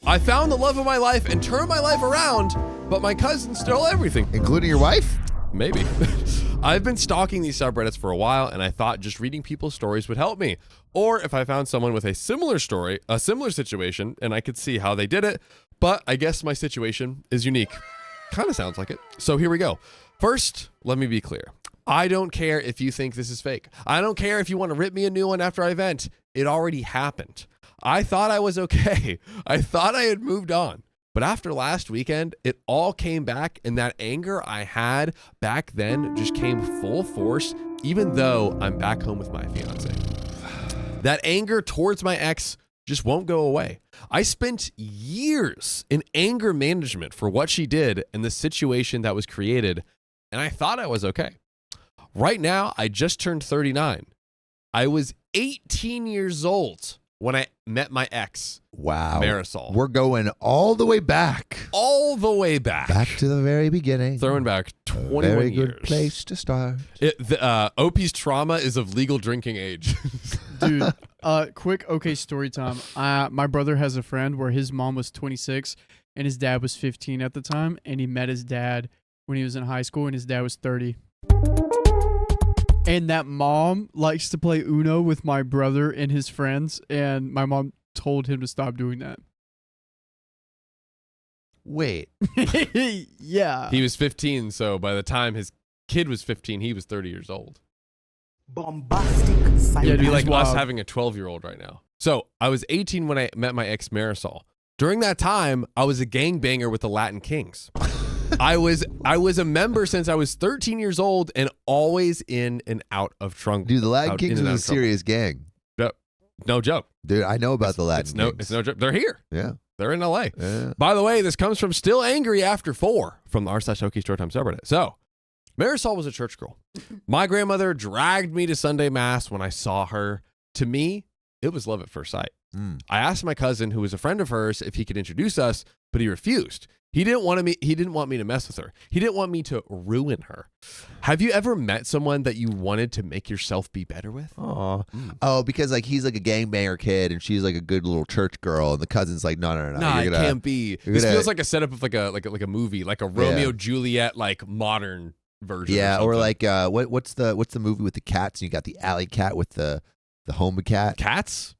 I found the love of my life and turned my life around, but my cousin stole everything. Including your wife? Maybe. I've been stalking these subreddits for a while, and I thought just reading people's stories would help me. Or if I found someone with a similar story, a similar situation, and I could see how they did it. But I guess my situation is unique. Kind of sounds like it. So here we go. First, let me be clear. I don't care if you think this is fake. I don't care if you want to rip me a new one after I vent. It already happened. I thought I was okay. I thought I had moved on. But after last weekend, it all came back, and that anger I had back then just came full force, even though I'm back home with my fiance. That anger towards my ex just won't go away. I spent years in anger management for what she did and the situation that was created, and I thought I was okay. Right now, I just turned 39. I was 18 years old when I met my ex, wow, Marisol. We're going all the way back. All the way back. Back to the very beginning. Throwing back 21 years. Very good place to start. OP's trauma is of legal drinking age. Dude, quick story time. My brother has a friend where his mom was 26 and his dad was 15 at the time, and he met his dad when he was in high school, and his dad was 30. And that mom likes to play Uno with my brother and his friends, and my mom told him to stop doing that. Wait. Yeah. He was 15, so by the time his kid was 15, he was 30 years old. Bombastic It silence. would be like wild. us having a 12-year-old right now. So I was 18 when I met my ex Marisol. During that time, I was a gangbanger with the Latin Kings. I was a member since I was 13 years old and always in and out of trunk. Dude, the Latin Kings was a serious gang. No joke. Dude, I know about the Latin Kings. It's no joke. They're here. Yeah. They're in LA. Yeah. By the way, this comes from Still Angry After 4 from the r/OK Storytime subreddit. So, Marisol was a church girl. My grandmother dragged me to Sunday Mass when I saw her. To me, it was love at first sight. I asked my cousin, who was a friend of hers, if he could introduce us, but he refused. He didn't want me to mess with her. He didn't want me to ruin her. Have you ever met someone that you wanted to make yourself be better with? Oh, because like he's like a gangbanger kid and she's like a good little church girl, and the cousin's like, no. Nah, it can't be. This feels like a setup of like a movie, like a Romeo Juliet, like modern version. Yeah, or like what's the movie with the cats? And you got the alley cat with the home cat. Cats?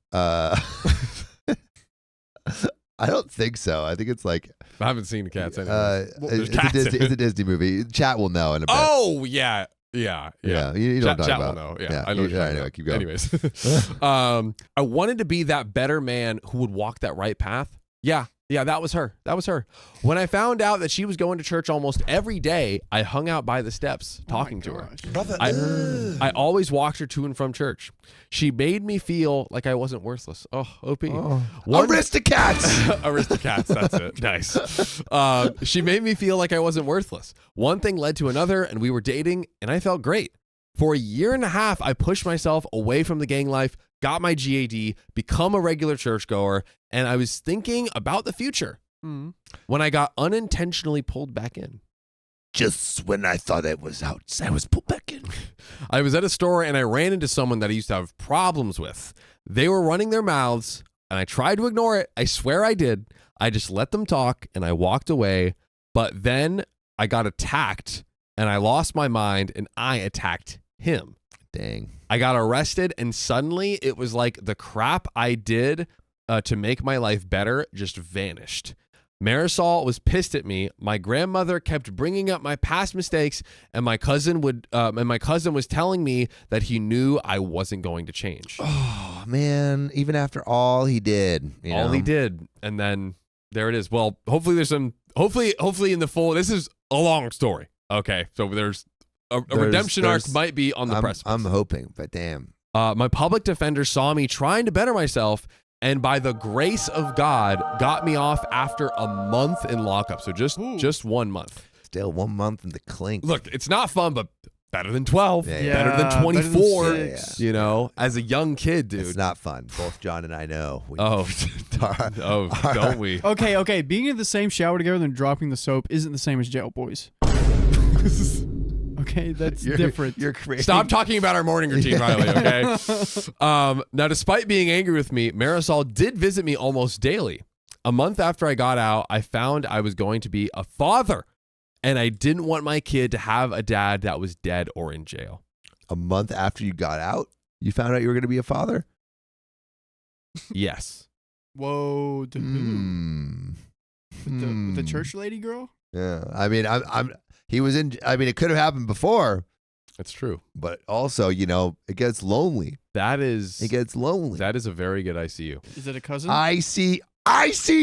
I don't think so. I think it's like I haven't seen Cats anyway. It's a Disney movie. Chat will know in a bit. Oh yeah. You know what I'm talking Chat about. will know. Yeah, I know what you're talking about. Keep going. Anyways, I wanted to be that better man who would walk that right path. Yeah, that was her. When I found out that she was going to church almost every day, I hung out by the steps talking to her. Brother, I always walked her to and from church. She made me feel like I wasn't worthless. Oh, OP. Aristocats! Aristocats, that's it. Nice. She made me feel like I wasn't worthless. One thing led to another, and we were dating, and I felt great. For a year and a half, I pushed myself away from the gang life, got my GAD, become a regular churchgoer, and I was thinking about the future when I got unintentionally pulled back in. Just when I thought it was out, I was pulled back in. I was at a store and I ran into someone that I used to have problems with. They were running their mouths and I tried to ignore it. I swear I did. I just let them talk and I walked away. But then I got attacked and I lost my mind and I attacked him. Dang. I got arrested and suddenly it was like the crap I did to make my life better just vanished. Marisol was pissed at me. My grandmother kept bringing up my past mistakes, and my cousin was telling me that he knew I wasn't going to change. Oh man! Even after all he did, he did, and then there it is. Well, hopefully there's some. Hopefully in the full. This is a long story. Okay, so there's a redemption arc might be on the precipice. I'm hoping, but damn. My public defender saw me trying to better myself, and by the grace of God, got me off after a month in lockup. So just 1 month. Still 1 month in the clink. Look, it's not fun, but better than 12. Yeah. Better than 24. Better than 6. You know, as a young kid, dude. It's not fun. Both John and I know. Don't we? Okay. Being in the same shower together and dropping the soap isn't the same as jail, boys. Okay, that's different. You're crazy. Stop talking about our morning routine, Riley, okay? Now, despite being angry with me, Marisol did visit me almost daily. A month after I got out, I found I was going to be a father, and I didn't want my kid to have a dad that was dead or in jail. A month after you got out, you found out you were going to be a father? Yes. Whoa. To who? With the church lady girl? Yeah. I mean, he was in, I mean, it could have happened before. That's true. But also, you know, it gets lonely. It gets lonely. That is a very good ICU. Is it a cousin? I see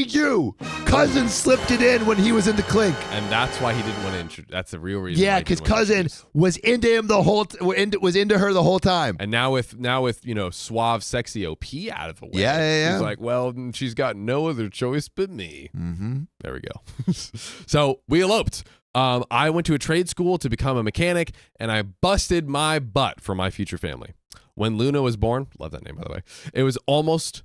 you. Cousin slipped it in when he was in the clink. And that's why he didn't want to introduce. That's the real reason. Yeah, because cousin was into him was into her the whole time. And now with suave, sexy OP out of the way. Yeah. He's like, well, she's got no other choice but me. Mm-hmm. There we go. So we eloped. I went to a trade school to become a mechanic, and I busted my butt for my future family. When Luna was born, love that name by the way, it was almost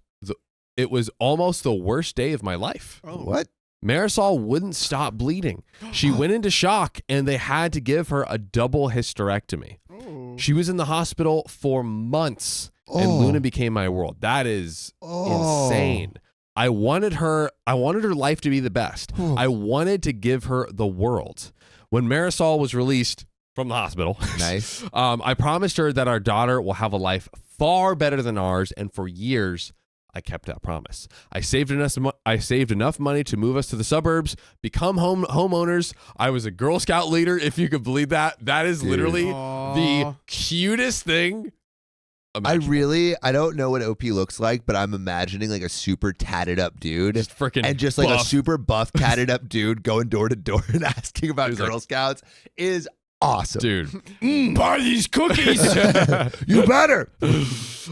the worst day of my life. Oh. What? Marisol wouldn't stop bleeding. She went into shock, and they had to give her a double hysterectomy. Oh. She was in the hospital for months, and Luna became my world. That is insane. I wanted her life to be the best. I wanted to give her the world. When Marisol was released from the hospital, nice. I promised her that our daughter will have a life far better than ours, and for years, I kept that promise. I saved enough money to move us to the suburbs, become homeowners. I was a Girl Scout leader, if you could believe that. That is literally the cutest thing. I don't know what OP looks like, but I'm imagining like a super tatted up dude, just like a super buff tatted up dude going door to door and asking about Girl Scouts is awesome, dude. Buy these cookies. You better.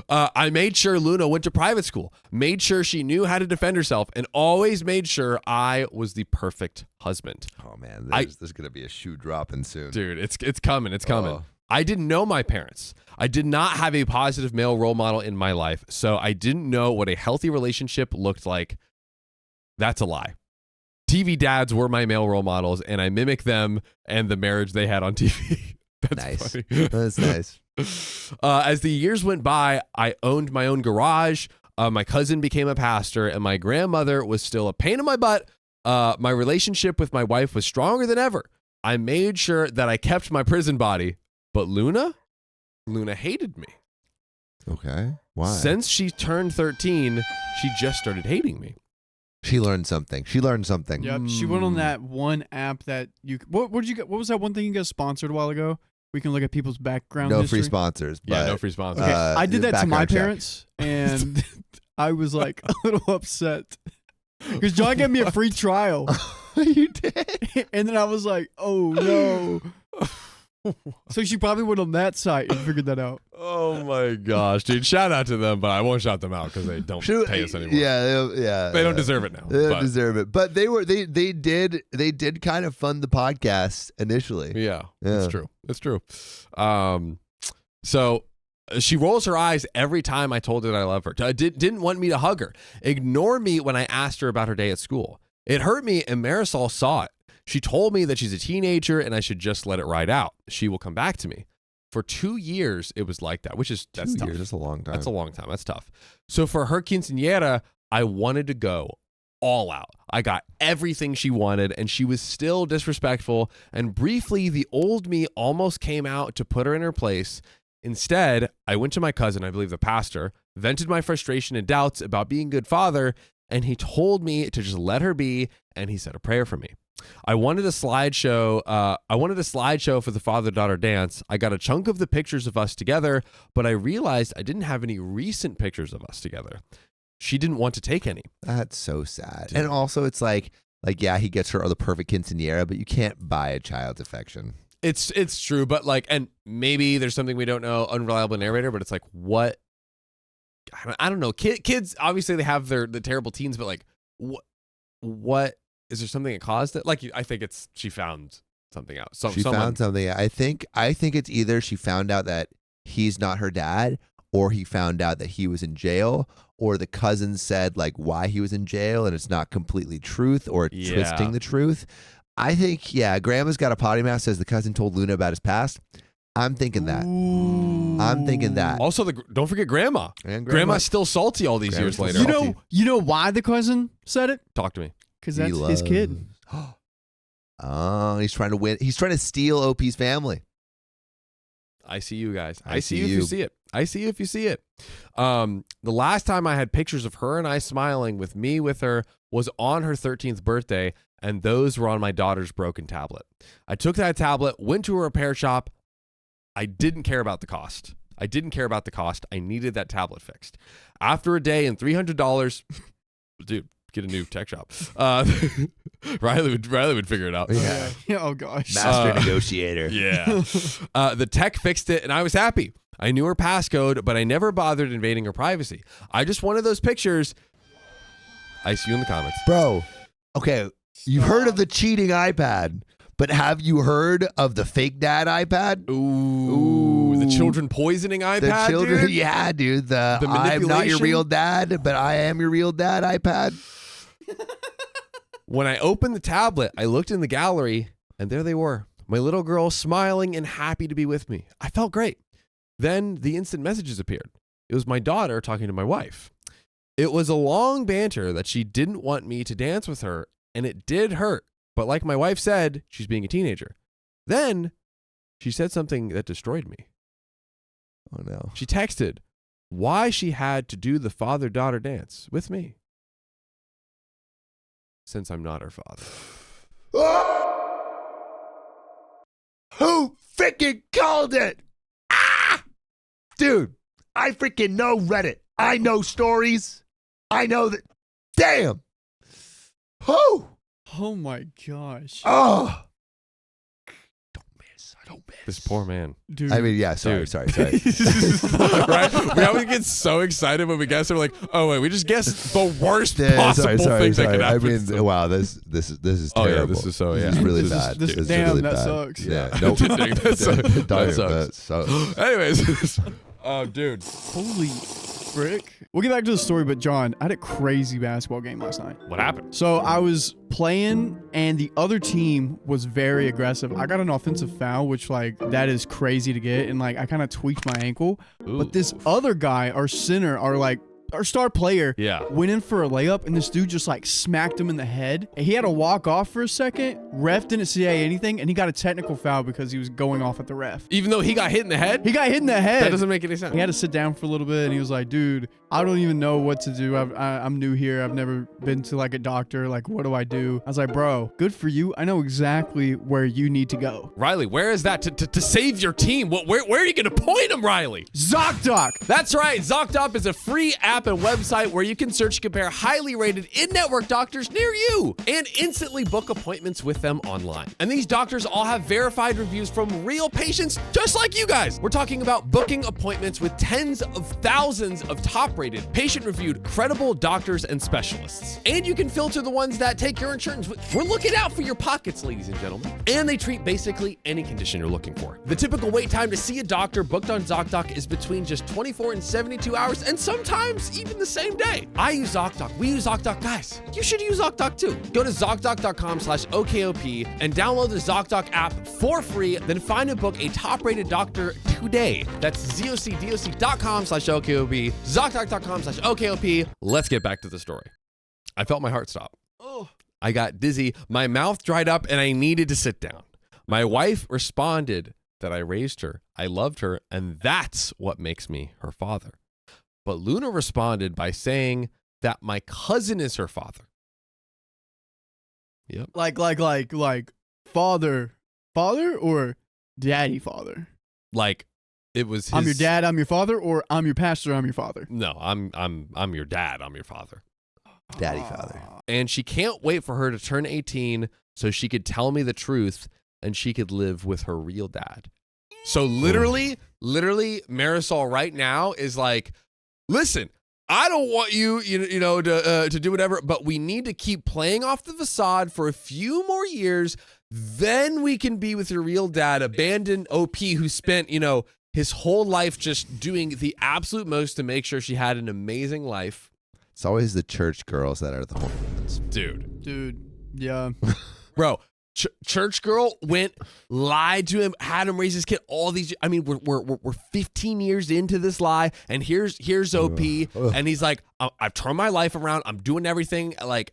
I made sure Luna went to private school, made sure she knew how to defend herself, and always made sure I was the perfect husband. Oh man, there's gonna be a shoe dropping soon, dude. It's coming. It's coming. I didn't know my parents. I did not have a positive male role model in my life, so I didn't know what a healthy relationship looked like. That's a lie. TV dads were my male role models, and I mimicked them and the marriage they had on TV. That's nice. funny. That's nice. As the years went by, I owned my own garage. My cousin became a pastor, and my grandmother was still a pain in my butt. My relationship with my wife was stronger than ever. I made sure that I kept my prison body. But Luna hated me. Okay. Why? Since she turned 13, she just started hating me. She learned something. Yep. She went on that one app that you. What did you get? What was that one thing you got sponsored a while ago? We can look at people's background. No history. free sponsors. Yeah, no free sponsors. Okay, I did that to my parents, check. and I was like a little upset because John gave me a free trial. You did, and then I was like, "Oh no." So she probably went on that site and figured that out. Oh my gosh, dude! Shout out to them, but I won't shout them out because they don't pay us anymore. Yeah. They don't deserve it now. They don't deserve it, but they did kind of fund the podcast initially. Yeah. It's true. It's true. So she rolls her eyes every time I told her that I love her. Didn't want me to hug her. Ignore me when I asked her about her day at school. It hurt me, and Marisol saw it. She told me that she's a teenager and I should just let it ride out. She will come back to me. For 2 years, it was like that, that's 2 years. tough. That's a long time. That's a long time. That's tough. So for her quinceañera, I wanted to go all out. I got everything she wanted, and she was still disrespectful. And briefly, the old me almost came out to put her in her place. Instead, I went to my cousin, I believe the pastor, vented my frustration and doubts about being a good father, and he told me to just let her be, and he said a prayer for me. I wanted a slideshow. For the father-daughter dance. I got a chunk of the pictures of us together, but I realized I didn't have any recent pictures of us together. She didn't want to take any. That's so sad. And also, it's like yeah, he gets her the perfect quinceañera, but you can't buy a child's affection. It's true, but and maybe there's something we don't know. Unreliable narrator, but it's like what? I don't know. Kids obviously they have the terrible teens, but what? Is there something that caused it? I think she found something out. Found something. I think it's either she found out that he's not her dad, or he found out that he was in jail, or the cousin said why he was in jail and it's not completely truth or twisting the truth. I think, Grandma's got a potty mouth, says the cousin told Luna about his past. I'm thinking that. Ooh. I'm thinking that. Also, don't forget Grandma. And Grandma's still salty all these years later. You know why the cousin said it? Talk to me. Because that's his kid. Oh, he's trying to win. He's trying to steal OP's family. I see you guys. I see you if you see it. I see you if you see it. The last time I had pictures of her and I smiling with me with her was on her 13th birthday, and those were on my daughter's broken tablet. I took that tablet, went to a repair shop. I didn't care about the cost. I needed that tablet fixed. After a day and $300, dude, get a new tech shop. Riley would figure it out. Yeah. Oh gosh. Master negotiator. Yeah. The tech fixed it and I was happy. I knew her passcode, but I never bothered invading her privacy. I just wanted those pictures. I see you in the comments. Bro, okay, you've heard of the cheating iPad, but have you heard of the fake dad iPad? Ooh. The children poisoning iPad, The children, dude? Yeah, dude. The I'm not your real dad, but I am your real dad iPad. When I opened the tablet, I looked in the gallery, and there they were. My little girl smiling and happy to be with me. I felt great. Then the instant messages appeared. It was my daughter talking to my wife. It was a long banter that she didn't want me to dance with her, and it did hurt. But like my wife said, she's being a teenager. Then she said something that destroyed me. Oh, no. She texted why she had to do the father-daughter dance with me, since I'm not her father. Who freaking called it? Ah! Dude, I freaking know Reddit. I know stories. I know that. Damn. Who? Oh my gosh. Oh. I don't miss. This poor man. Dude. I mean, yeah, sorry. Right? We always get so excited when we guess. We're like, oh, wait, we just guessed the worst possible things that could happen. I mean, wow, this is terrible. Oh, yeah, this is really bad. This is damn, really that bad. sucks. Yeah. Nope. That sucks. Anyways. Oh, dude. Holy frick. We'll get back to the story, but John, I had a crazy basketball game last night. What happened? So I was playing and the other team was very aggressive. I got an offensive foul, which like that is crazy to get. And like I kind of tweaked my ankle. Ooh. But this other guy, our center, our star player, went in for a layup and this dude just like smacked him in the head. And he had to walk off for a second. Ref didn't say anything and he got a technical foul because he was going off at the ref. Even though he got hit in the head? He got hit in the head. That doesn't make any sense. He had to sit down for a little bit and he was like, dude, I don't even know what to do. I'm new here. I've never been to like a doctor. Like, what do I do? I was like, bro, good for you. I know exactly where you need to go. Riley, where is that to save your team? Where are you going to point him, Riley? ZocDoc. That's right. ZocDoc is a free app and website where you can search and compare highly rated in-network doctors near you and instantly book appointments with them online. And these doctors all have verified reviews from real patients just like you guys. We're talking about booking appointments with tens of thousands of top-rated, patient-reviewed, credible doctors and specialists. And you can filter the ones that take your insurance. We're looking out for your pockets, ladies and gentlemen. And they treat basically any condition you're looking for. The typical wait time to see a doctor booked on ZocDoc is between just 24 and 72 hours, and sometimes even the same day. I use ZocDoc. We use ZocDoc. Guys, you should use ZocDoc too. Go to ZocDoc.com/OKOP and download the ZocDoc app for free. Then find and book a top-rated doctor today. That's ZocDoc.com/OKOP. ZocDoc.com/OKOP. Let's get back to the story. I felt my heart stop. Oh. I got dizzy. My mouth dried up and I needed to sit down. My wife responded that I raised her, I loved her, and that's what makes me her father. But Luna responded by saying that my cousin is her father. Yep. Like father or daddy father? Like it was his... I'm your dad, I'm your father, or I'm your pastor, I'm your father? No, I'm your dad, I'm your father. Daddy father. And she can't wait for her to turn 18 so she could tell me the truth and she could live with her real dad. So literally Marisol right now is like, listen, I don't want you to do whatever, but we need to keep playing off the facade for a few more years. Then we can be with your real dad, abandon OP who spent, his whole life just doing the absolute most to make sure she had an amazing life. It's always the church girls that are the hormones. Dude. Yeah. Bro, church girl went, lied to him, had him raise his kid. All these, I mean, we're 15 years into this lie, and here's OP, and he's like, I've turned my life around. I'm doing everything. Like,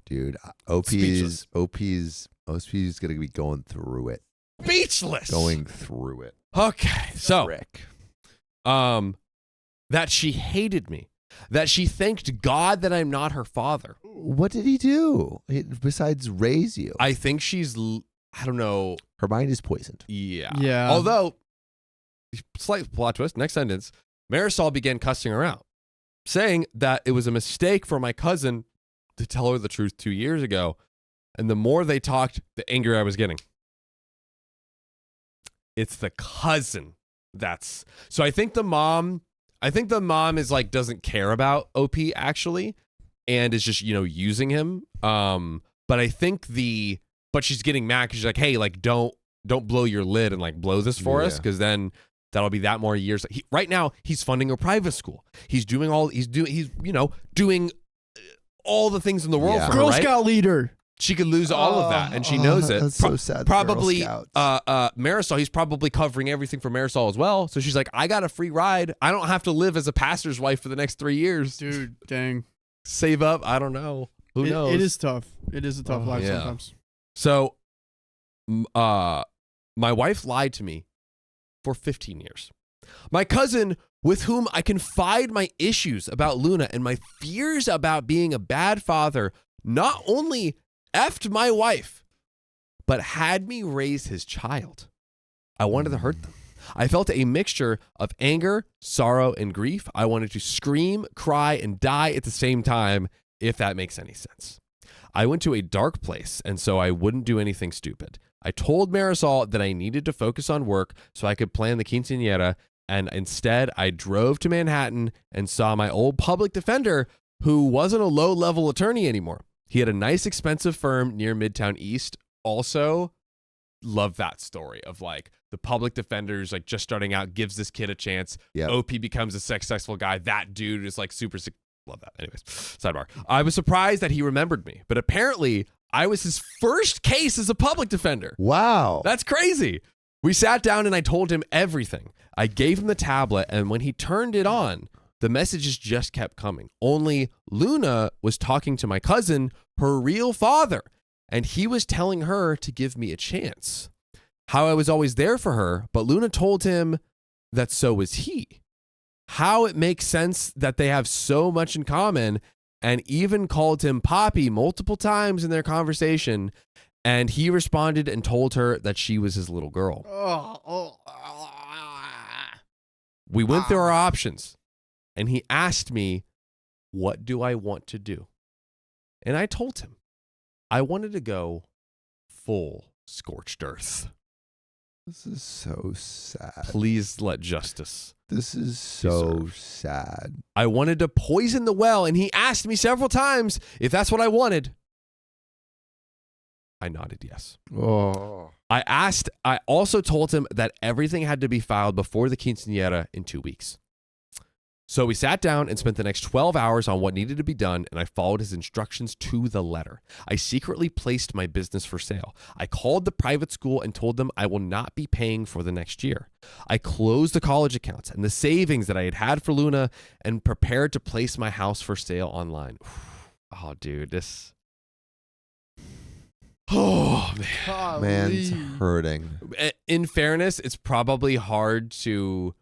dude, OP's gonna be going through it. Speechless. Going through it. Okay, so Rick. that she hated me. That she thanked God that I'm not her father. What did he do besides raise you? I think she's, I don't know. Her mind is poisoned. Yeah. Although, slight plot twist, next sentence, Marisol began cussing her out, saying that it was a mistake for my cousin to tell her the truth 2 years ago. And the more they talked, the angrier I was getting. It's the cousin that's... So I think the mom is like, doesn't care about OP actually, and is just, using him. But I think but she's getting mad because she's like, hey, like, don't blow your lid and like blow this for us, because then that'll be that more years. Right now, he's funding a private school. He's doing all the things in the world for her, Girl right? Scout leader. She could lose all of that, and she knows it. That's so sad. Probably, Marisol, he's probably covering everything for Marisol as well. So she's like, I got a free ride. I don't have to live as a pastor's wife for the next 3 years. Dude, dang. Save up. I don't know. Who knows? It is tough. It is a tough life sometimes. So, my wife lied to me for 15 years. My cousin, with whom I confide my issues about Luna and my fears about being a bad father, not only effed my wife, but had me raise his child. I wanted to hurt them. I felt a mixture of anger, sorrow, and grief. I wanted to scream, cry, and die at the same time, if that makes any sense. I went to a dark place, and so I wouldn't do anything stupid. I told Marisol that I needed to focus on work so I could plan the quinceañera, and instead I drove to Manhattan and saw my old public defender, who wasn't a low-level attorney anymore. He had a nice, expensive firm near Midtown East. Also, love that story of like the public defender's like just starting out, gives this kid a chance. Yep. OP becomes a successful guy. That dude is like super sick. Love that. Anyways, sidebar. I was surprised that he remembered me, but apparently I was his first case as a public defender. Wow. That's crazy. We sat down and I told him everything. I gave him the tablet, and when he turned it on, the messages just kept coming. Only Luna was talking to my cousin, her real father, and he was telling her to give me a chance. How I was always there for her, but Luna told him that so was he. How it makes sense that they have so much in common, and even called him Poppy multiple times in their conversation, and he responded and told her that she was his little girl. We went through our options. And he asked me, what do I want to do? And I told him I wanted to go full scorched earth. This is so sad. Please let justice. This is so sad. I wanted to poison the well, and he asked me several times if that's what I wanted. I nodded yes. Oh. I also told him that everything had to be filed before the quinceañera in 2 weeks. So we sat down and spent the next 12 hours on what needed to be done, and I followed his instructions to the letter. I secretly placed my business for sale. I called the private school and told them I will not be paying for the next year. I closed the college accounts and the savings that I had for Luna and prepared to place my house for sale online. Oh, dude, this... Oh, man. Man's hurting. In fairness, it's probably hard to...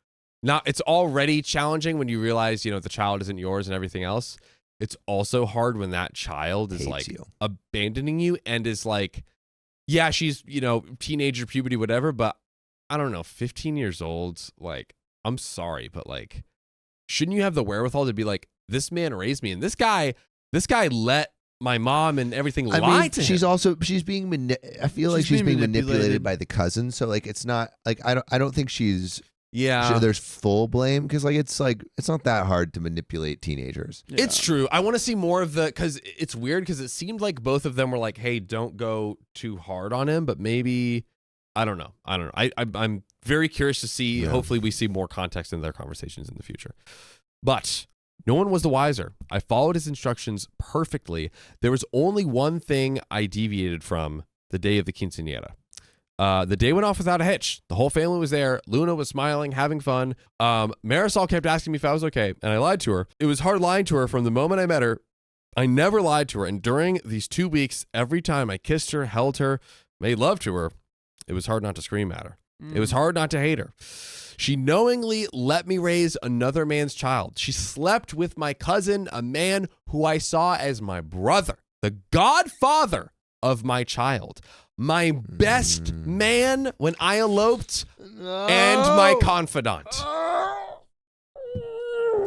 Now, it's already challenging when you realize, the child isn't yours and everything else. It's also hard when that child is like abandoning you and is like, yeah, she's, teenager, puberty, whatever. But I don't know, 15 years old, like, I'm sorry, but like, shouldn't you have the wherewithal to be like, this man raised me and this guy let my mom and everything lie to him. She's being, I feel like she's being manipulated by the cousin. So like, it's not like, I don't think she's, there's full blame because it's not that hard to manipulate teenagers. Yeah. It's true. I want to see more of because it's weird because it seemed like both of them were like, hey, don't go too hard on him, but maybe, I don't know. I'm very curious to see. Yeah. Hopefully we see more context in their conversations in the future. But No one was the wiser. I followed his instructions perfectly. There was only one thing I deviated from the day of the quinceañera. The day went off without a hitch. The whole family was there. Luna was smiling, having fun. Marisol kept asking me if I was okay, and I lied to her. It was hard lying to her from the moment I met her. I never lied to her, and during these 2 weeks, every time I kissed her, held her, made love to her, it was hard not to scream at her. It was hard not to hate her. She knowingly let me raise another man's child. She slept with my cousin, a man who I saw as my brother, the godfather of my child, my best man when I eloped, and my confidant.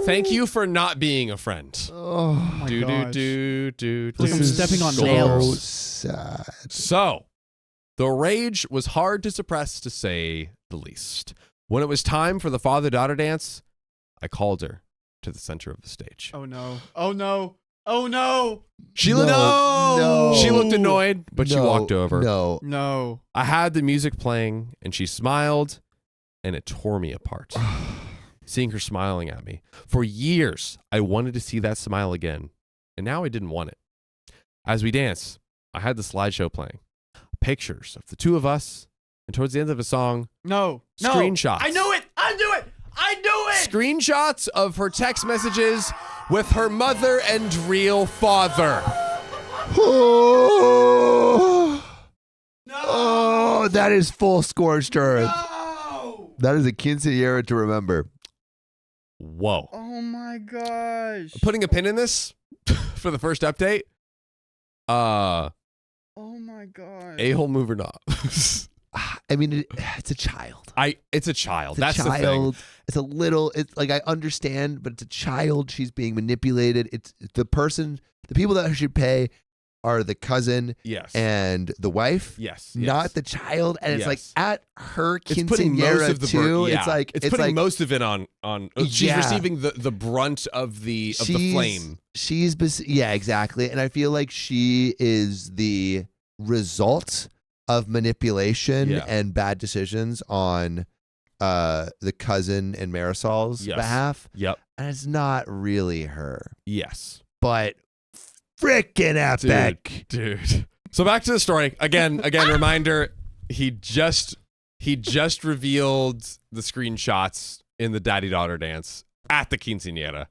Thank you for not being a friend. Oh my gosh. This I'm stepping on nails. Sad. So, the rage was hard to suppress, to say the least. When it was time for the father-daughter dance, I called her to the center of the stage. Oh no. Oh no. Oh no. She looked annoyed, but she walked over. No. I had the music playing, and she smiled, and it tore me apart. Seeing her smiling at me. For years, I wanted to see that smile again, and now I didn't want it. As we danced, I had the slideshow playing. Pictures of the two of us, and towards the end of a song, screenshots. I knew it. Screenshots of her text messages with her mother and real father. Oh, that is full scorched earth. No. That is a quinceañera to remember. Whoa. Oh my gosh. Putting a pin in this for the first update. Oh my gosh. A-hole move or not? I mean, it's a child. It's a child. It's That's the thing. It's a little. It's like I understand, but it's a child. She's being manipulated. It's the people that should pay are the cousin, and the wife, not the child. And it's like at her quinceañera too. Yeah. It's putting like most of it on. She's receiving the brunt of the flame. Exactly. And I feel like she is the result of manipulation and bad decisions on the cousin and Marisol's behalf. Yep. And it's not really her. Yes. But freaking epic. Dude. So back to the story. Again, reminder, he just revealed the screenshots in the daddy-daughter dance at the quinceañera.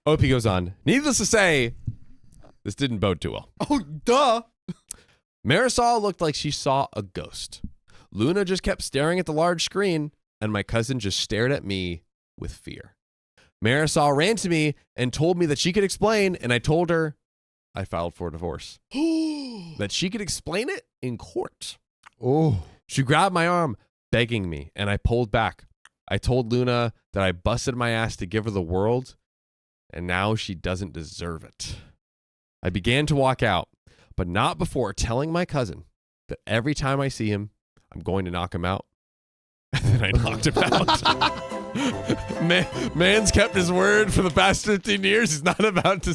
OP goes on. Needless to say, this didn't bode too well. Oh, duh. Marisol looked like she saw a ghost. Luna just kept staring at the large screen, and my cousin just stared at me with fear. Marisol ran to me and told me that she could explain, and I told her I filed for divorce. That she could explain it in court. Oh. She grabbed my arm, begging me, and I pulled back. I told Luna that I busted my ass to give her the world, and now she doesn't deserve it. I began to walk out, but not before telling my cousin that every time I see him, I'm going to knock him out. And then I knocked him out. Man's kept his word for the past 15 years. He's not about to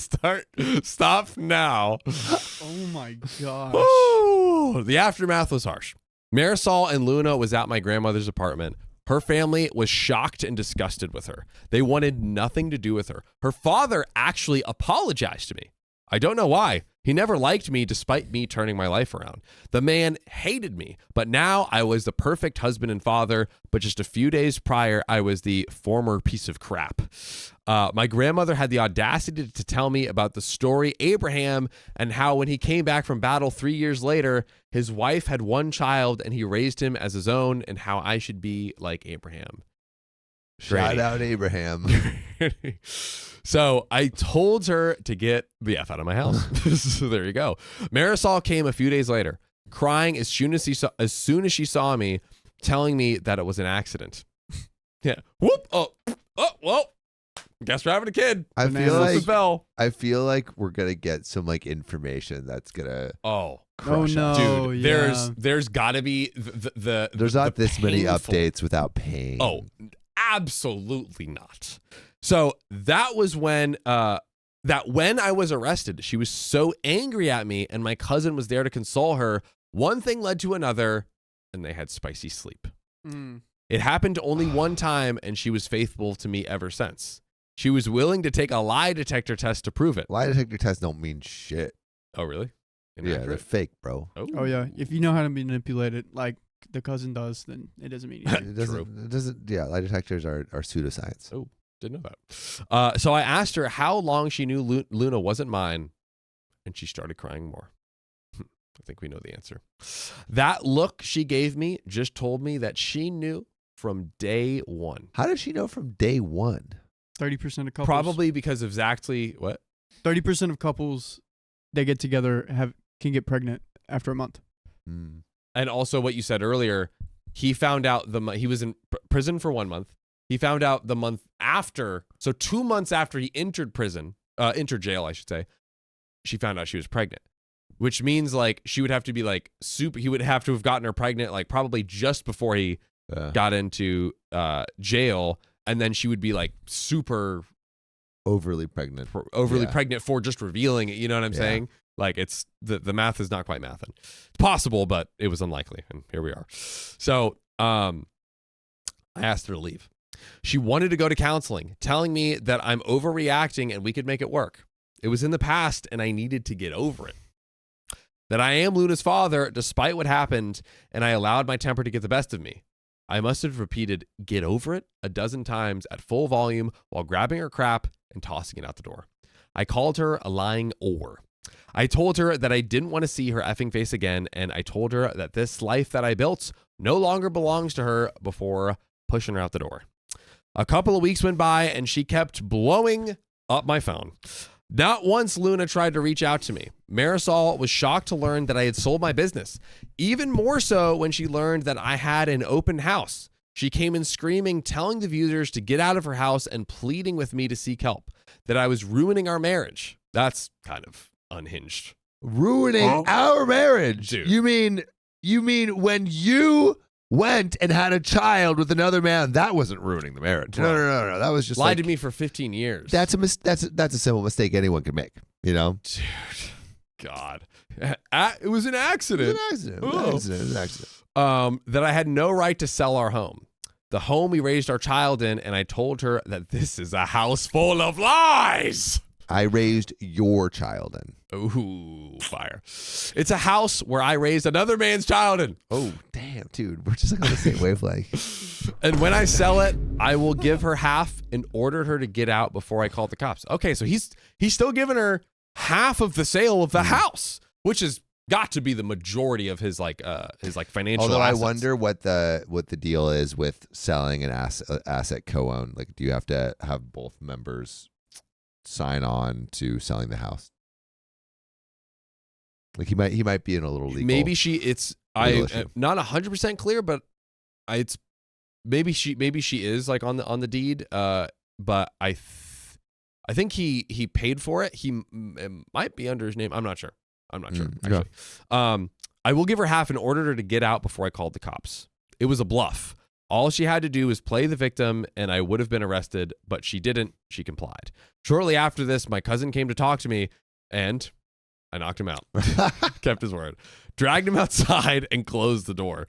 stop now. Oh my gosh. Ooh, the aftermath was harsh. Marisol and Luna was at my grandmother's apartment. Her family was shocked and disgusted with her. They wanted nothing to do with her. Her father actually apologized to me. I don't know why. He never liked me despite me turning my life around. The man hated me, but now I was the perfect husband and father, but just a few days prior, I was the former piece of crap. My grandmother had the audacity to tell me about the story Abraham and how when he came back from battle 3 years later, his wife had one child and he raised him as his own, and how I should be like Abraham. Shout out Abraham. So I told her to get the F out of my house. So there you go. Marisol came a few days later, crying as soon as she saw me, telling me that it was an accident. Yeah. Whoop. Oh, well, guess we're having a kid. I feel like we're gonna get some like information that's gonna crush us. Dude, there's gotta be there's not this many updates without pain. Oh, absolutely not. So that was when I was arrested, she was so angry at me, and my cousin was there to console her. One thing led to another, and they had spicy sleep. It happened only one time, and she was faithful to me ever since. She was willing to take a lie detector test to prove it. Lie detector tests don't mean shit. Oh, really? Yeah, they're fake, bro. Oh yeah. If you know how to manipulate it, like the cousin does, then it doesn't mean anything. It doesn't. Yeah, lie detectors are pseudoscience. Oh, didn't know that. So I asked her how long she knew Luna wasn't mine, and she started crying more. I think we know the answer. That look she gave me just told me that she knew from day one. How did she know from day one? 30% of couples. Probably because of exactly what? 30% of couples they get together can get pregnant after a month. And also what you said earlier, he found out he was in prison for 1 month. He found out the month after, so 2 months after he entered jail, I should say, she found out she was pregnant. Which means like she would have to be like he would have to have gotten her pregnant like probably just before he got into jail, and then she would be like super overly pregnant for just revealing it. You know what I'm saying? Like it's the math is not quite mathing. It's possible, but it was unlikely, and here we are. So I asked her to leave. She wanted to go to counseling, telling me that I'm overreacting and we could make it work. It was in the past, and I needed to get over it. That I am Luna's father, despite what happened, and I allowed my temper to get the best of me. I must have repeated, get over it, a dozen times at full volume while grabbing her crap and tossing it out the door. I called her a lying whore. I told her that I didn't want to see her effing face again, and I told her that this life that I built no longer belongs to her before pushing her out the door. A couple of weeks went by, and she kept blowing up my phone. Not once Luna tried to reach out to me. Marisol was shocked to learn that I had sold my business. Even more so when she learned that I had an open house. She came in screaming, telling the viewers to get out of her house and pleading with me to seek help, that I was ruining our marriage. That's kind of unhinged. Ruining our marriage? Dude. You mean when you went and had a child with another man, that wasn't ruining the marriage? No. That was just lied to me for 15 years. That's a simple mistake anyone can make, you know? Dude, God. It was an accident. It was an accident. That I had no right to sell our home. The home we raised our child in, and I told her that this is a house full of lies. I raised your child in. Ooh, fire. It's a house where I raised another man's child in. Oh, damn, dude. We're just like on the same wavelength. And when I sell it, I will give her half and order her to get out before I call the cops. Okay, so he's still giving her half of the sale of the house, which has got to be the majority of his financial Although assets. I wonder what the deal is with selling an asset co-owned. Like, do you have to have both members sign on to selling the house? Like he might be in a little legal. Maybe I'm not 100% clear, but maybe she is like on the deed. But I think he paid for it. It might be under his name. I'm not sure. Actually. Yeah. I will give her half and ordered her to get out before I called the cops. It was a bluff. All she had to do was play the victim, and I would have been arrested, but she didn't. She complied. Shortly after this, my cousin came to talk to me, and I knocked him out. Kept his word. Dragged him outside and closed the door.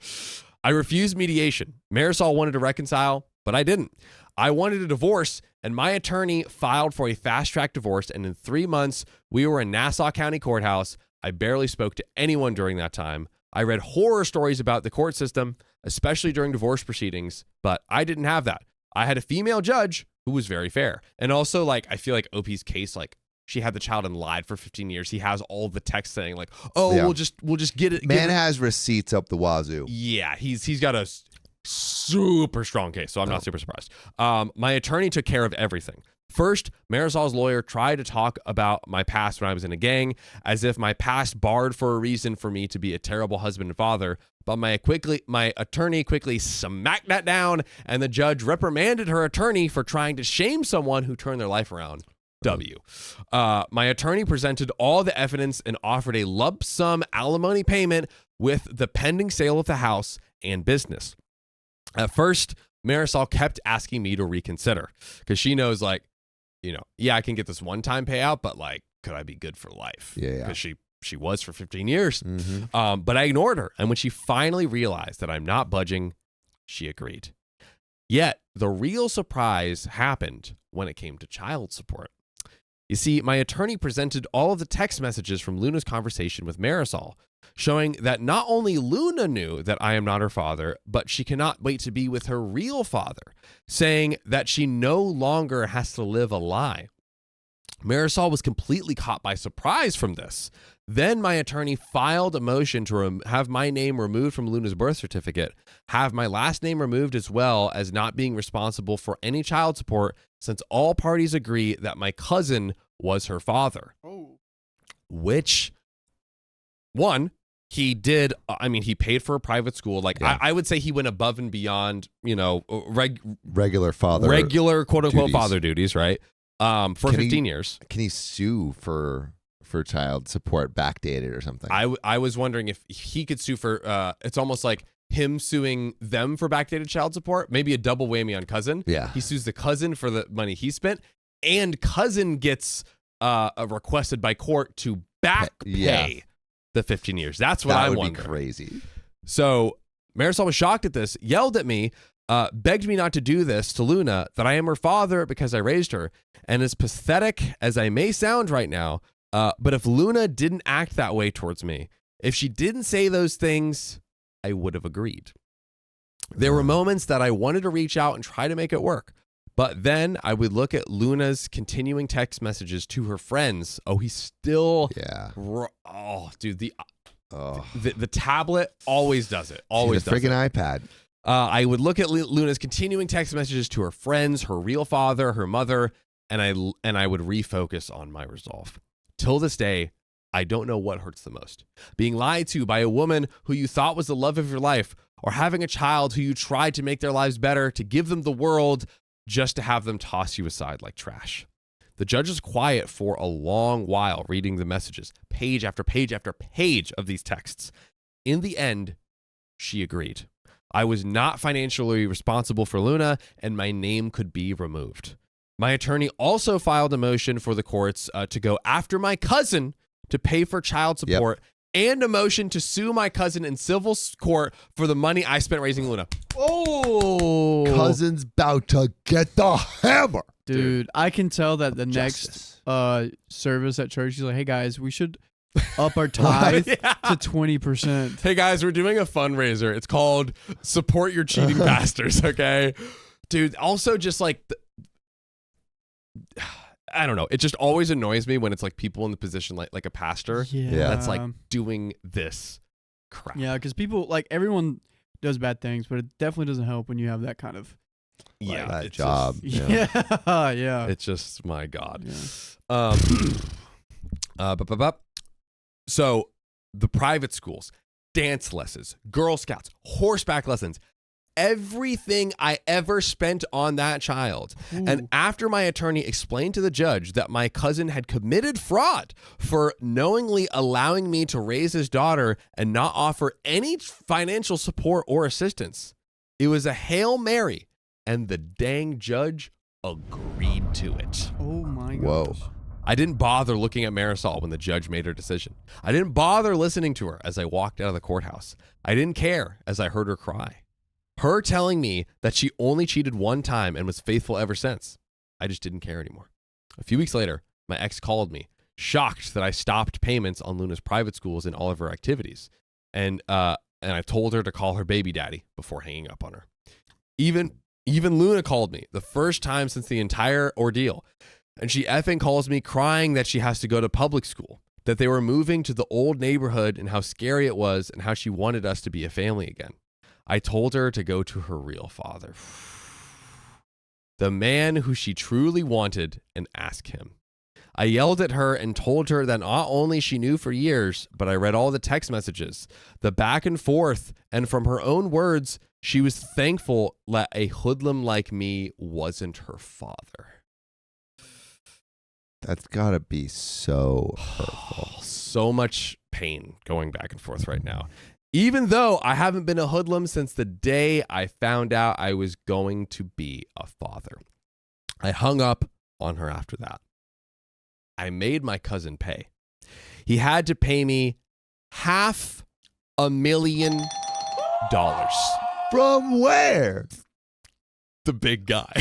I refused mediation. Marisol wanted to reconcile, but I didn't. I wanted a divorce, and my attorney filed for a fast-track divorce, and in 3 months, we were in Nassau County Courthouse. I barely spoke to anyone during that time. I read horror stories about the court system, especially during divorce proceedings, but I didn't have that. I had a female judge who was very fair. And also, like, I feel like OP's case, like, she had the child and lied for 15 years. He has all the text saying, like, we'll just get it. Man has receipts up the wazoo. Yeah, he's got a super strong case, so I'm not super surprised. My attorney took care of everything. First, Marisol's lawyer tried to talk about my past when I was in a gang, as if my past barred for a reason for me to be a terrible husband and father, but my attorney quickly smacked that down, and the judge reprimanded her attorney for trying to shame someone who turned their life around. My attorney presented all the evidence and offered a lump sum alimony payment with the pending sale of the house and business. At first, Marisol kept asking me to reconsider because she knows, like, I can get this one-time payout, but, like, could I be good for life? Yeah. Because she was for 15 years. Mm-hmm. But I ignored her. And when she finally realized that I'm not budging, she agreed. Yet, the real surprise happened when it came to child support. You see, my attorney presented all of the text messages from Luna's conversation with Marisol, showing that not only Luna knew that I am not her father, but she cannot wait to be with her real father, saying that she no longer has to live a lie. Marisol was completely caught by surprise from this. Then my attorney filed a motion to have my name removed from Luna's birth certificate, have my last name removed as well as not being responsible for any child support since all parties agree that my cousin was her father. Oh. Which, one, he did, he paid for a private school. Like, yeah. I would say he went above and beyond, regular father. Regular quote-unquote father duties, right? For 15 years. Can he sue for child support backdated or something? I was wondering if he could sue for, it's almost like him suing them for backdated child support, maybe a double whammy on cousin. Yeah. He sues the cousin for the money he spent, and cousin gets requested by court to back pay the 15 years. That's what I'm wondering. That would be crazy. So Marisol was shocked at this, yelled at me, begged me not to do this to Luna, that I am her father because I raised her. And as pathetic as I may sound right now, but if Luna didn't act that way towards me, if she didn't say those things, I would have agreed. There were moments that I wanted to reach out and try to make it work. But then I would look at Luna's continuing text messages to her friends. Oh, he's still... Yeah. Oh, dude, the tablet always does it. Always does it. The freaking iPad. I would look at Luna's continuing text messages to her friends, her real father, her mother, and I would refocus on my resolve. Till this day, I don't know what hurts the most. Being lied to by a woman who you thought was the love of your life, or having a child who you tried to make their lives better, to give them the world, just to have them toss you aside like trash. The judge was quiet for a long while, reading the messages, page after page after page of these texts. In the end, she agreed. I was not financially responsible for Luna, and my name could be removed. My attorney also filed a motion for the courts to go after my cousin to pay for child support, and a motion to sue my cousin in civil court for the money I spent raising Luna. Oh, cousin's about to get the hammer. Dude, I can tell that the next service at church, he's like, hey guys, we should up our tithe to 20%. Hey guys, we're doing a fundraiser. It's called Support Your Cheating Pastors, okay? Dude, also just like... I don't know. It just always annoys me when it's like people in the position like a pastor that's like doing this crap. Yeah, because people, like, everyone does bad things, but it definitely doesn't help when you have that kind of that job. Yeah. It's just, my God. Yeah. So the private schools, dance lessons, Girl Scouts, horseback lessons, everything I ever spent on that child. Ooh. And after my attorney explained to the judge that my cousin had committed fraud for knowingly allowing me to raise his daughter and not offer any financial support or assistance, it was a Hail Mary, and the dang judge agreed to it. Oh my gosh. Whoa. I didn't bother looking at Marisol when the judge made her decision. I didn't bother listening to her as I walked out of the courthouse. I didn't care as I heard her cry. Her telling me that she only cheated one time and was faithful ever since. I just didn't care anymore. A few weeks later, my ex called me, shocked that I stopped payments on Luna's private schools and all of her activities. And I told her to call her baby daddy before hanging up on her. Even Luna called me, the first time since the entire ordeal. And she effing calls me crying that she has to go to public school, that they were moving to the old neighborhood and how scary it was and how she wanted us to be a family again. I told her to go to her real father, the man who she truly wanted, and ask him. I yelled at her and told her that not only she knew for years, but I read all the text messages, the back and forth, and from her own words, she was thankful that a hoodlum like me wasn't her father. That's gotta be so hurtful. So much pain going back and forth right now. Even though I haven't been a hoodlum since the day I found out I was going to be a father. I hung up on her after that. I made my cousin pay. He had to pay me $500,000. From where? the big guy.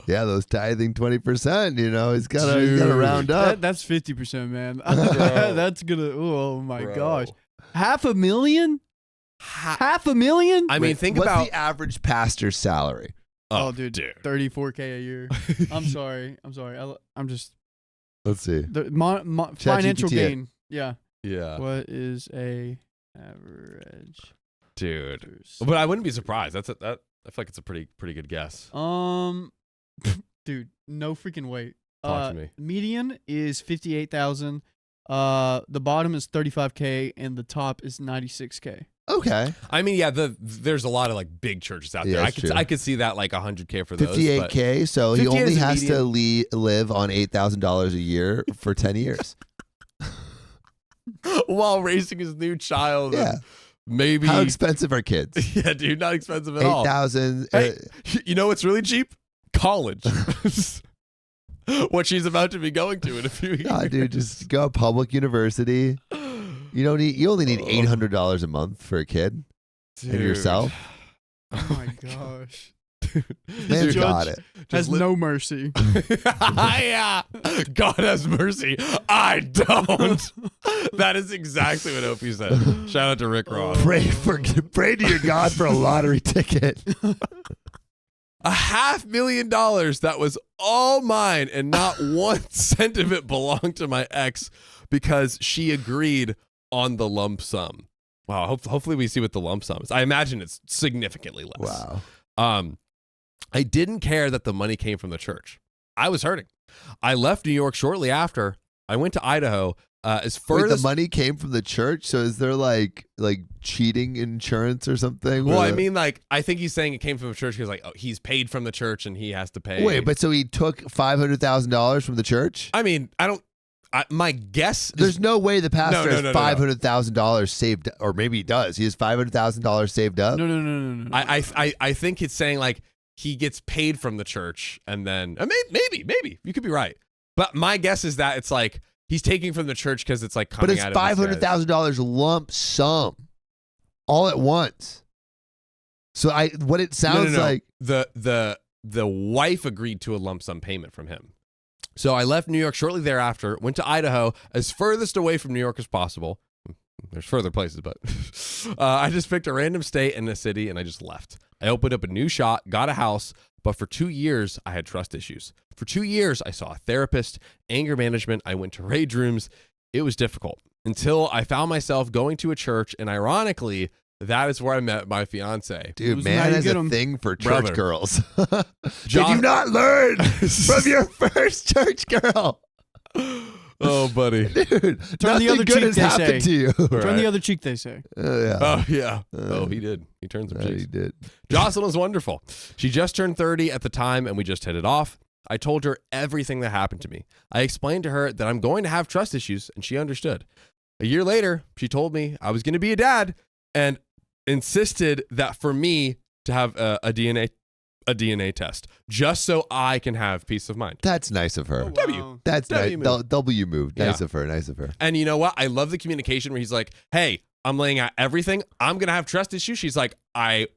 Yeah, those tithing 20%. You know, he's gotta round up. That's 50%, man. That's gonna. Oh my gosh, $500,000. $500,000. I mean, think about what's the average pastor's salary. Oh, dude, $34K a year. I'm sorry. I'm just. Let's see. Financial gain. Yeah. Yeah. What is a average? Dude. But I wouldn't be surprised. That I feel like it's a pretty good guess. Dude, no freaking way. Talk to me. Median is 58,000. The bottom is 35K, and the top is 96K. Okay. I mean, yeah, there's a lot of like big churches out there. I could see that like 100K for those. 58K. So he only has to live on $8,000 a year for 10 years. While raising his new child. Yeah. Maybe. How expensive are kids? Yeah, dude, not expensive at all. 8,000. Hey, you know what's really cheap? College. What she's about to be going to in a few years. God, dude, just go to public university. You only need $800 a month for a kid. Dude. And yourself. Oh my gosh. Man's got it. Has no mercy. Yeah. God has mercy. I don't. That is exactly what Opie said. Shout out to Rick Ross. Pray to your God for a lottery ticket. $500,000 that was all mine, and not 1 cent of it belonged to my ex because she agreed on the lump sum. Wow. Hopefully we see what the lump sum is. I imagine it's significantly less. Wow. I didn't care that the money came from the church. I was hurting. I left New York shortly after. I went to Idaho. As furthest. Wait, the money came from the church? So is there like cheating insurance or something? Well, I mean, like, I think he's saying it came from the church because, like, oh, he's paid from the church and he has to pay. Wait, but so he took $500,000 from the church? I mean, my guess is, there's no way the pastor has $500,000 saved, or maybe he does. He has $500,000 saved up? No. I think it's saying, like, he gets paid from the church and then, maybe, you could be right. But my guess is that it's like, he's taking from the church because it's like coming out of But it's $500,000 lump sum all at once. So what it sounds like. The wife agreed to a lump sum payment from him. So I left New York shortly thereafter, went to Idaho, as furthest away from New York as possible. There's further places, but I just picked a random state and a city and I just left. I opened up a new shop, got a house, but for 2 years, I had trust issues. For 2 years, I saw a therapist, anger management. I went to rage rooms. It was difficult until I found myself going to a church. And ironically, that is where I met my fiance. Dude, man has a thing for church girls. Did you not learn from your first church girl? Oh, buddy. Dude, turn the other cheek, they say. To you. Turn the other cheek, they say. Yeah. Oh, yeah. He did. He turned some cheeks. He did. Jocelyn was wonderful. She just turned 30 at the time, and we just hit it off. I told her everything that happened to me. I explained to her that I'm going to have trust issues, and she understood. A year later, she told me I was going to be a dad and insisted that for me to have a DNA test just so I can have peace of mind. That's nice of her. Oh, wow. W. That's W nice. move. W move. Nice Yeah. of her. Nice of her. And you know what? I love the communication where he's like, hey, I'm laying out everything. I'm going to have trust issues. She's like, I'm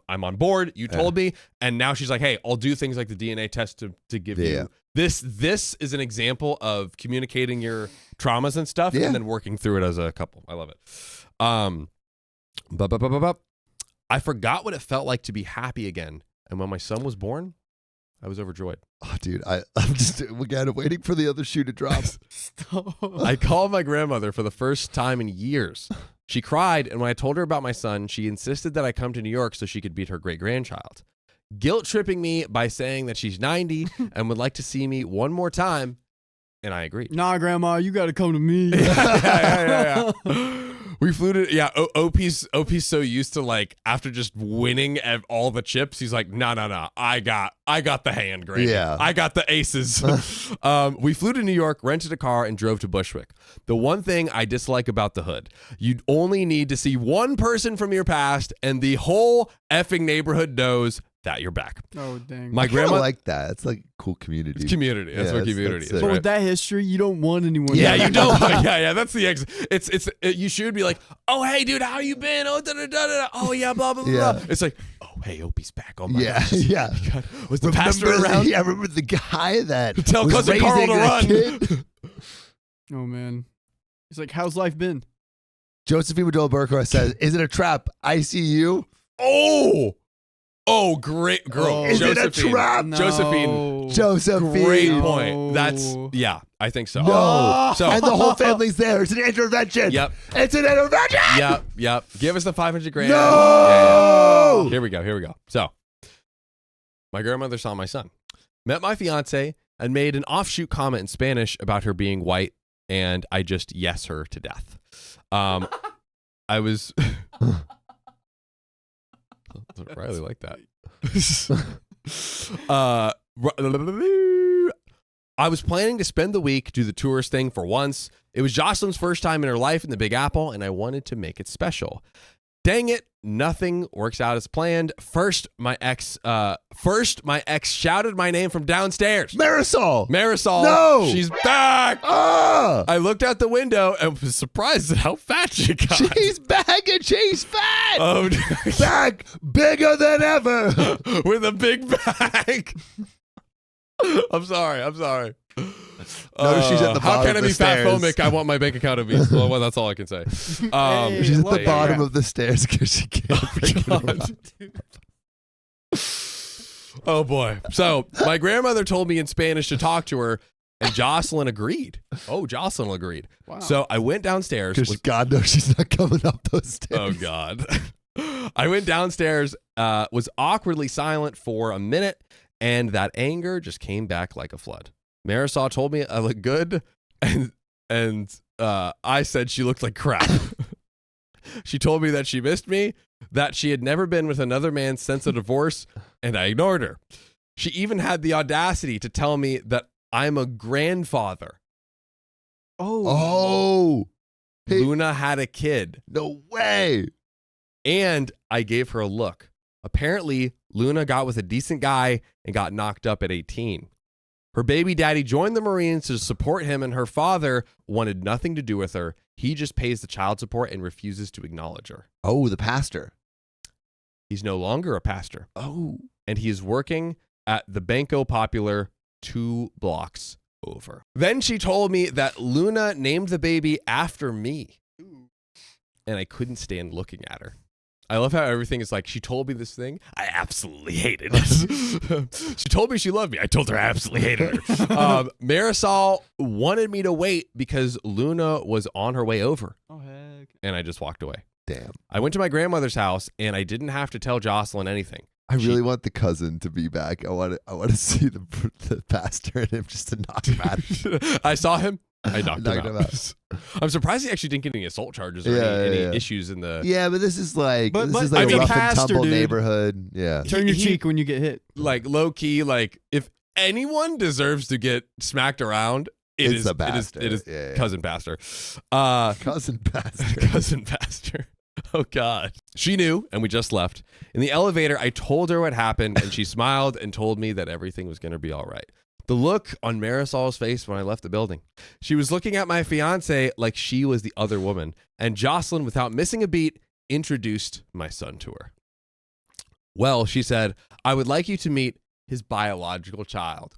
on board. You told me. And now she's like, hey, I'll do things like the DNA test to give you. This is an example of communicating your traumas and stuff and then working through it as a couple. I love it. I forgot what it felt like to be happy again. And when my son was born, I was overjoyed. Oh, dude, I'm just again waiting for the other shoe to drop. Stop. I called my grandmother for the first time in years. She cried, and when I told her about my son, she insisted that I come to New York so she could meet her great-grandchild, guilt-tripping me by saying that she's 90 and would like to see me one more time, and I agreed. Nah, Grandma, you got to come to me. Yeah. We flew to, OP's so used to, like, after just winning all the chips, he's like, no, I got the hand, Granny. Yeah. I got the aces. We flew to New York, rented a car, and drove to Bushwick. The one thing I dislike about the hood, you only need to see one person from your past, and the whole effing neighborhood knows that you're back. Oh, dang. My grandma like that. It's like a cool community. It's community. That's what community is. But Right? with that history, you don't want anyone. Yeah, you don't. Yeah. That's the you should be like, oh, hey, dude, how you been? Oh, da da da da. Oh, yeah, blah blah blah. Yeah. It's like, oh, hey, Opie's back. Oh my Yeah, gosh. yeah. Was the pastor around? Yeah, remember the guy that Tell was cousin Carl to raising run. a kid? Oh man. He's like, how's life been? Josephine Madola-Burkhart says, "Is it a trap? I see you." Oh, great girl. Oh. Is it a trap? No. Josephine. Great No. point. That's I think so. No. So And the whole family's there. It's an intervention. Yep. It's an intervention. Yep. Give us the 500 grand. No. Yeah. Here we go. So, my grandmother saw my son, met my fiance, and made an offshoot comment in Spanish about her being white, and I just yes her to death. I was Riley like that. I was planning to spend the week, do the tourist thing for once. It was Jocelyn's first time in her life in the Big Apple, and I wanted to make it special. Dang it, nothing works out as planned. First, my ex shouted my name from downstairs. Marisol. No, she's back. Ah. I looked out the window and was surprised at how fat she got. She's back and she's fat. Oh, back bigger than ever. with a big bag. I'm sorry. Notice she's at the how bottom can I of be the stairs. fat phobic? I want my bank account to be. Well, that's all I can say. Hey, She's at what the bottom of the stairs because she can't figure it out. Oh boy. So my grandmother told me in Spanish to talk to her, and Jocelyn agreed. Jocelyn agreed. Wow. So I went downstairs. Because God knows she's not coming up those stairs. Oh God. I went downstairs, was awkwardly silent for a minute, and that anger just came back like a flood. Marisol told me I looked good, and I said she looked like crap. She told me that she missed me, that she had never been with another man since a divorce, and I ignored her. She even had the audacity to tell me that I'm a grandfather. Oh. Hey, Luna had a kid. no way. And I gave her a look. Apparently, Luna got with a decent guy and got knocked up at 18. Her baby daddy joined the Marines to support him, and her father wanted nothing to do with her. He just pays the child support and refuses to acknowledge her. Oh, the pastor. He's no longer a pastor. Oh. And he is working at the Banco Popular 2 blocks over. Then she told me that Luna named the baby after me. And I couldn't stand looking at her. I love how everything is like, she told me this thing. I absolutely hated it. She told me she loved me. I told her I absolutely hated her. Marisol wanted me to wait because Luna was on her way over. Oh, heck. And I just walked away. Damn. I went to my grandmother's house, and I didn't have to tell Jocelyn anything. I really want the cousin to be back. I want to see the pastor and him just to knock him out. I saw him. I knocked him him out. out. I'm surprised he actually didn't get any assault charges or any issues in the... Yeah, but this is like But- this is but like I a mean, rough pastor, and tumble dude. neighborhood. Yeah. Turn your He- cheek when you get hit. Like, low-key, like, if anyone deserves to get smacked around, It's the pastor. It is Yeah. cousin pastor. Cousin pastor. Cousin pastor. Oh, God. She knew, and we just left. In the elevator, I told her what happened, and she smiled and told me that everything was going to be all right. The look on Marisol's face when I left the building. She was looking at my fiance like she was the other woman, and Jocelyn, without missing a beat, introduced my son to her. Well, she said, I would like you to meet his biological child.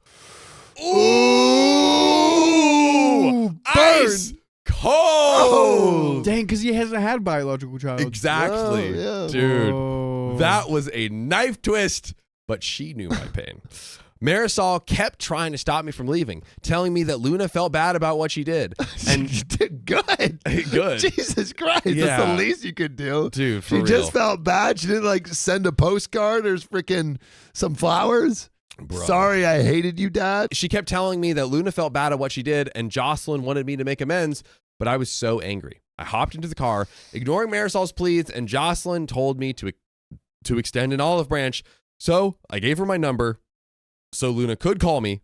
Ooh! Ice cold! Dang, because he hasn't had a biological child. Exactly. Oh, yeah. Dude, Whoa. that was a knife twist, but she knew my pain. Marisol kept trying to stop me from leaving, telling me that Luna felt bad about what she did. And You did good. Good. Jesus Christ. Yeah. That's the least you could do. Dude, for She real. just felt bad. She didn't like send a postcard or freaking some flowers. Bro. Sorry, I hated you, Dad. She kept telling me that Luna felt bad at what she did, and Jocelyn wanted me to make amends, but I was so angry. I hopped into the car, ignoring Marisol's pleas, and Jocelyn told me to extend an olive branch, so I gave her my number so Luna could call me,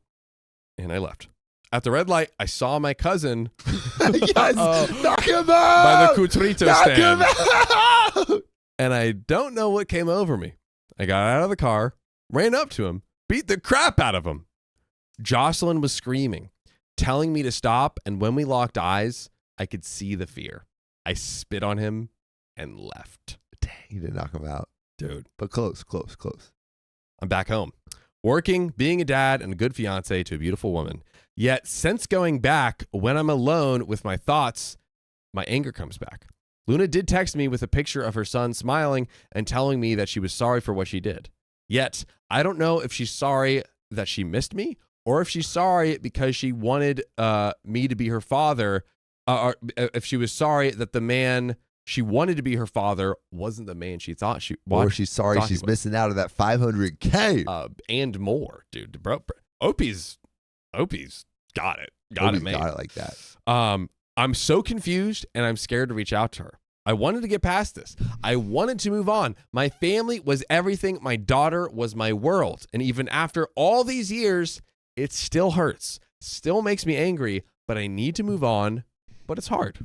and I left. At the red light, I saw my cousin Yes, knock him out. by the Cutrito Knock stand, him out. and I don't know what came over me. I got out of the car, ran up to him, beat the crap out of him. Jocelyn was screaming, telling me to stop, and when we locked eyes, I could see the fear. I spit on him and left. Dang, you didn't knock him out. Dude. But close. I'm back home, working, being a dad, and a good fiance to a beautiful woman. Yet, since going back, when I'm alone with my thoughts, my anger comes back. Luna did text me with a picture of her son smiling and telling me that she was sorry for what she did. Yet, I don't know if she's sorry that she missed me or if she's sorry because she wanted me to be her father, or if she was sorry that the man she wanted to be her father wasn't the man she thought she was. Or she's sorry she's missing out on that $500K. And more, dude. Bro, OP's got it. Got it like that. I'm so confused and I'm scared to reach out to her. I wanted to get past this. I wanted to move on. My family was everything. My daughter was my world. And even after all these years, it still hurts. Still makes me angry, but I need to move on, but it's hard.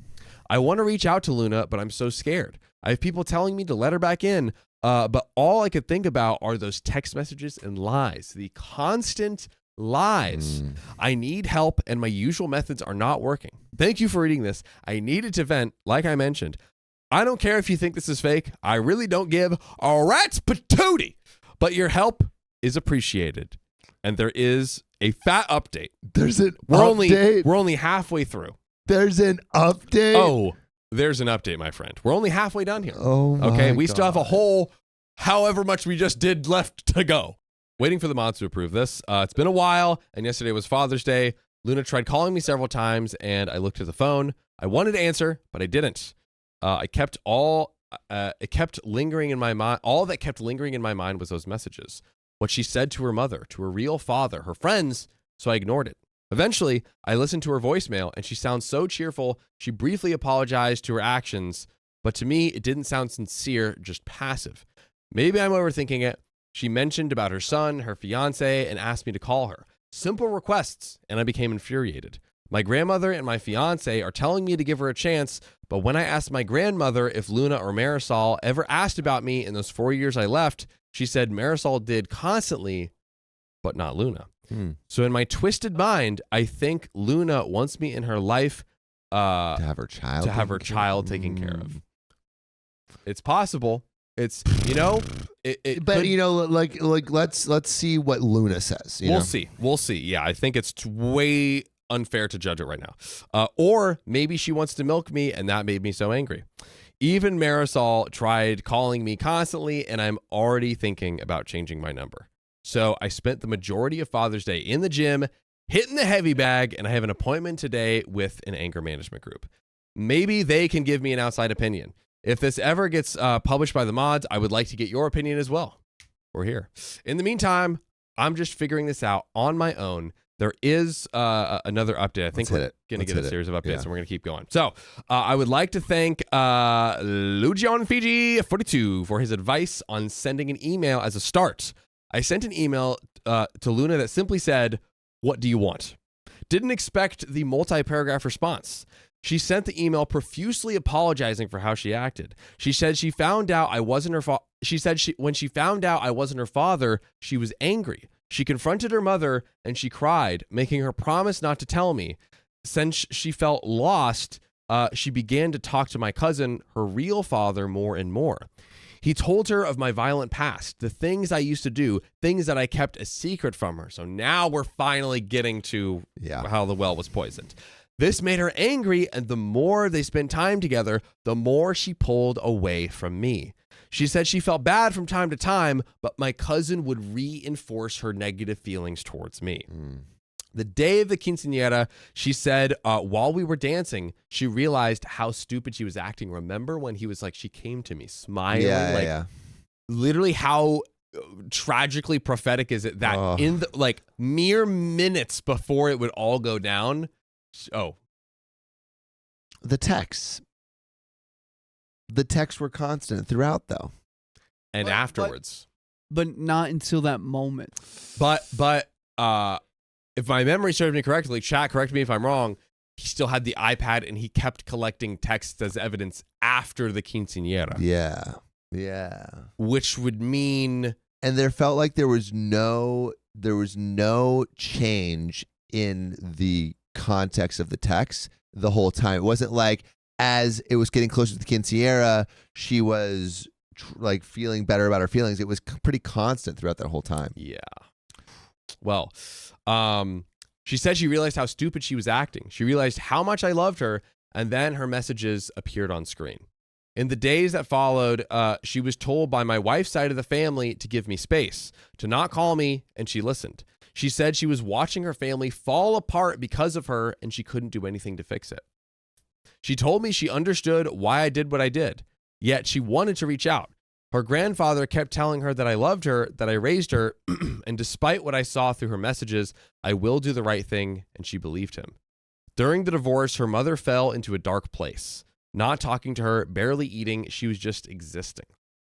I want to reach out to Luna, but I'm so scared. I have people telling me to let her back in, but all I could think about are those text messages and lies, the constant lies. I need help, and my usual methods are not working. Thank you for reading this. I needed to vent, like I mentioned. I don't care if you think this is fake. I really don't give a rat's patootie, but your help is appreciated. And there is a fat update. There's an update. We're only halfway through. There's an update. Oh, there's an update, my friend. We're only halfway done here. Oh, my okay. We God. still have a whole however much we just did left to go. Waiting for the mods to approve this. It's been a while, and yesterday was Father's Day. Luna tried calling me several times, and I looked at the phone. I wanted to answer, but I didn't. It kept lingering in my mind. All that kept lingering in my mind was those messages. What she said to her mother, to her real father, her friends, so I ignored it. Eventually, I listened to her voicemail, and she sounds so cheerful. She briefly apologized to her actions, but to me, it didn't sound sincere, just passive. Maybe I'm overthinking it. She mentioned about her son, her fiance, and asked me to call her. Simple requests, and I became infuriated. My grandmother and my fiance are telling me to give her a chance, but when I asked my grandmother if Luna or Marisol ever asked about me in those 4 years I left, she said Marisol did constantly, but not Luna. So in my twisted mind, I think Luna wants me in her life to have her child taken care of. It's possible. It's, let's see what Luna says. We'll see. Yeah, I think it's way unfair to judge it right now. Or maybe she wants to milk me, and that made me so angry. Even Marisol tried calling me constantly, and I'm already thinking about changing my number. So I spent the majority of Father's Day in the gym, hitting the heavy bag, and I have an appointment today with an anger management group. Maybe they can give me an outside opinion. If this ever gets published by the mods, I would like to get your opinion as well. We're here. In the meantime, I'm just figuring this out on my own. There is another update. I think we're going to get a series of updates, and we're going to keep going. So I would like to thank Lugion Fiji 42 for his advice on sending an email as a start. I sent an email to Luna that simply said, "What do you want?" Didn't expect the multi-paragraph response. She sent the email profusely apologizing for how she acted. She said she found out I wasn't her when she found out I wasn't her father, she was angry. She confronted her mother and she cried, making her promise not to tell me. Since she felt lost, she began to talk to my cousin, her real father, more and more. He told her of my violent past, the things I used to do, things that I kept a secret from her. So now we're finally getting to how the well was poisoned. This made her angry, and the more they spent time together, the more she pulled away from me. She said she felt bad from time to time, but my cousin would reinforce her negative feelings towards me. The day of the quinceañera, she said while we were dancing, she realized how stupid she was acting. Remember when he was like, she came to me smiling? Literally how tragically prophetic is it that in the mere minutes before it would all go down, the texts were constant throughout, though, and afterwards, but not until that moment. But if my memory serves me correctly, chat, correct me if I'm wrong, he still had the iPad and he kept collecting texts as evidence after the quinceañera. Yeah. Which would mean, and there felt like there was no change in the context of the text the whole time. It wasn't like as it was getting closer to the quinceañera, she was like feeling better about her feelings. It was pretty constant throughout that whole time. Yeah. Well, she said she realized how stupid she was acting. She realized how much I loved her, and then her messages appeared on screen. In the days that followed, she was told by my wife's side of the family to give me space, to not call me, and she listened. She said she was watching her family fall apart because of her, and she couldn't do anything to fix it. She told me she understood why I did what I did, yet she wanted to reach out. Her grandfather kept telling her that I loved her, that I raised her, and despite what I saw through her messages, I will do the right thing, and she believed him. During the divorce, her mother fell into a dark place. Not talking to her, barely eating, she was just existing.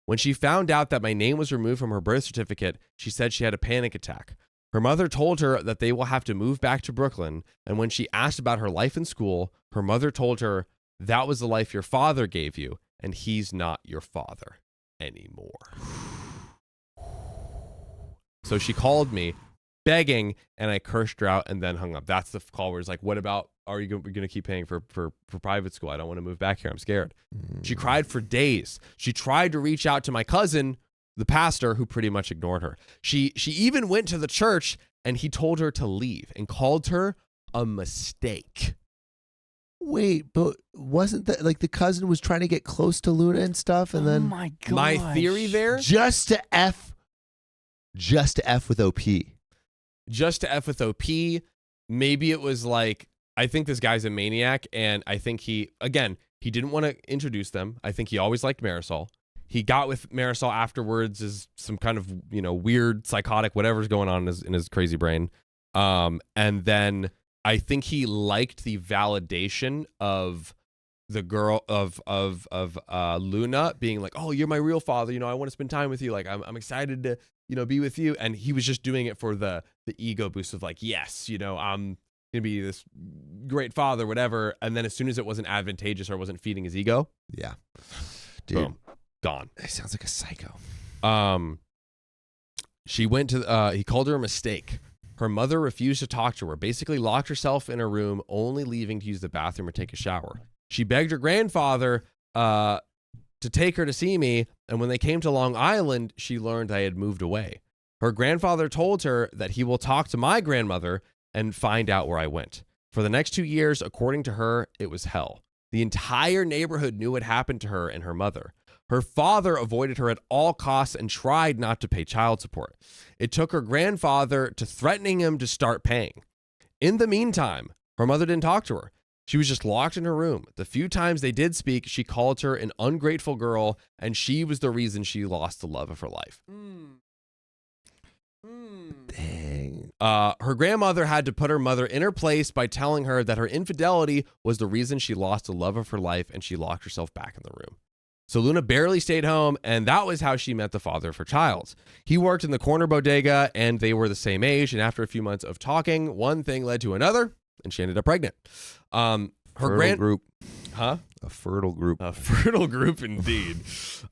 When she found out that my name was removed from her birth certificate, she said she had a panic attack. Her mother told her that they will have to move back to Brooklyn, and when she asked about her life in school, her mother told her, that was the life your father gave you, and he's not your father anymore. So she called me, begging, and I cursed her out and then hung up. That's the call where it's like, what about, are you going to keep paying for private school? I don't want to move back here. I'm scared. She cried for days. She tried to reach out to my cousin, the pastor, who pretty much ignored her. She even went to the church, and he told her to leave and called her a mistake. Wait, but wasn't that like the cousin was trying to get close to Luna and stuff, and then my God, my theory there, just to F with OP. Just to F with OP. Maybe it was like, I think this guy's a maniac, and I think he didn't want to introduce them. I think he always liked Marisol. He got with Marisol afterwards as some kind of, weird, psychotic, whatever's going on in his crazy brain. And then I think he liked the validation of the girl of Luna being like, oh, you're my real father. I want to spend time with you. Like, I'm excited to, be with you. And he was just doing it for the ego boost of like, yes, I'm going to be this great father, whatever. And then as soon as it wasn't advantageous or wasn't feeding his ego. Yeah. Dude. Boom, gone. That sounds like a psycho. She went to, he called her a mistake. Her mother refused to talk to her, basically locked herself in a room, only leaving to use the bathroom or take a shower. She begged her grandfather to take her to see me, and when they came to Long Island, she learned I had moved away. Her grandfather told her that he will talk to my grandmother and find out where I went. For the next 2 years, according to her, it was hell. The entire neighborhood knew what happened to her and her mother. Her father avoided her at all costs and tried not to pay child support. It took her grandfather to threatening him to start paying. In the meantime, her mother didn't talk to her. She was just locked in her room. The few times they did speak, she called her an ungrateful girl, and she was the reason she lost the love of her life. Dang. Her grandmother had to put her mother in her place by telling her that her infidelity was the reason she lost the love of her life, and she locked herself back in the room. So Luna barely stayed home, and that was how she met the father of her child. He worked in the corner bodega, and they were the same age, and after a few months of talking, one thing led to another, and she ended up pregnant. Fertile group. Huh? A fertile group. A fertile group indeed.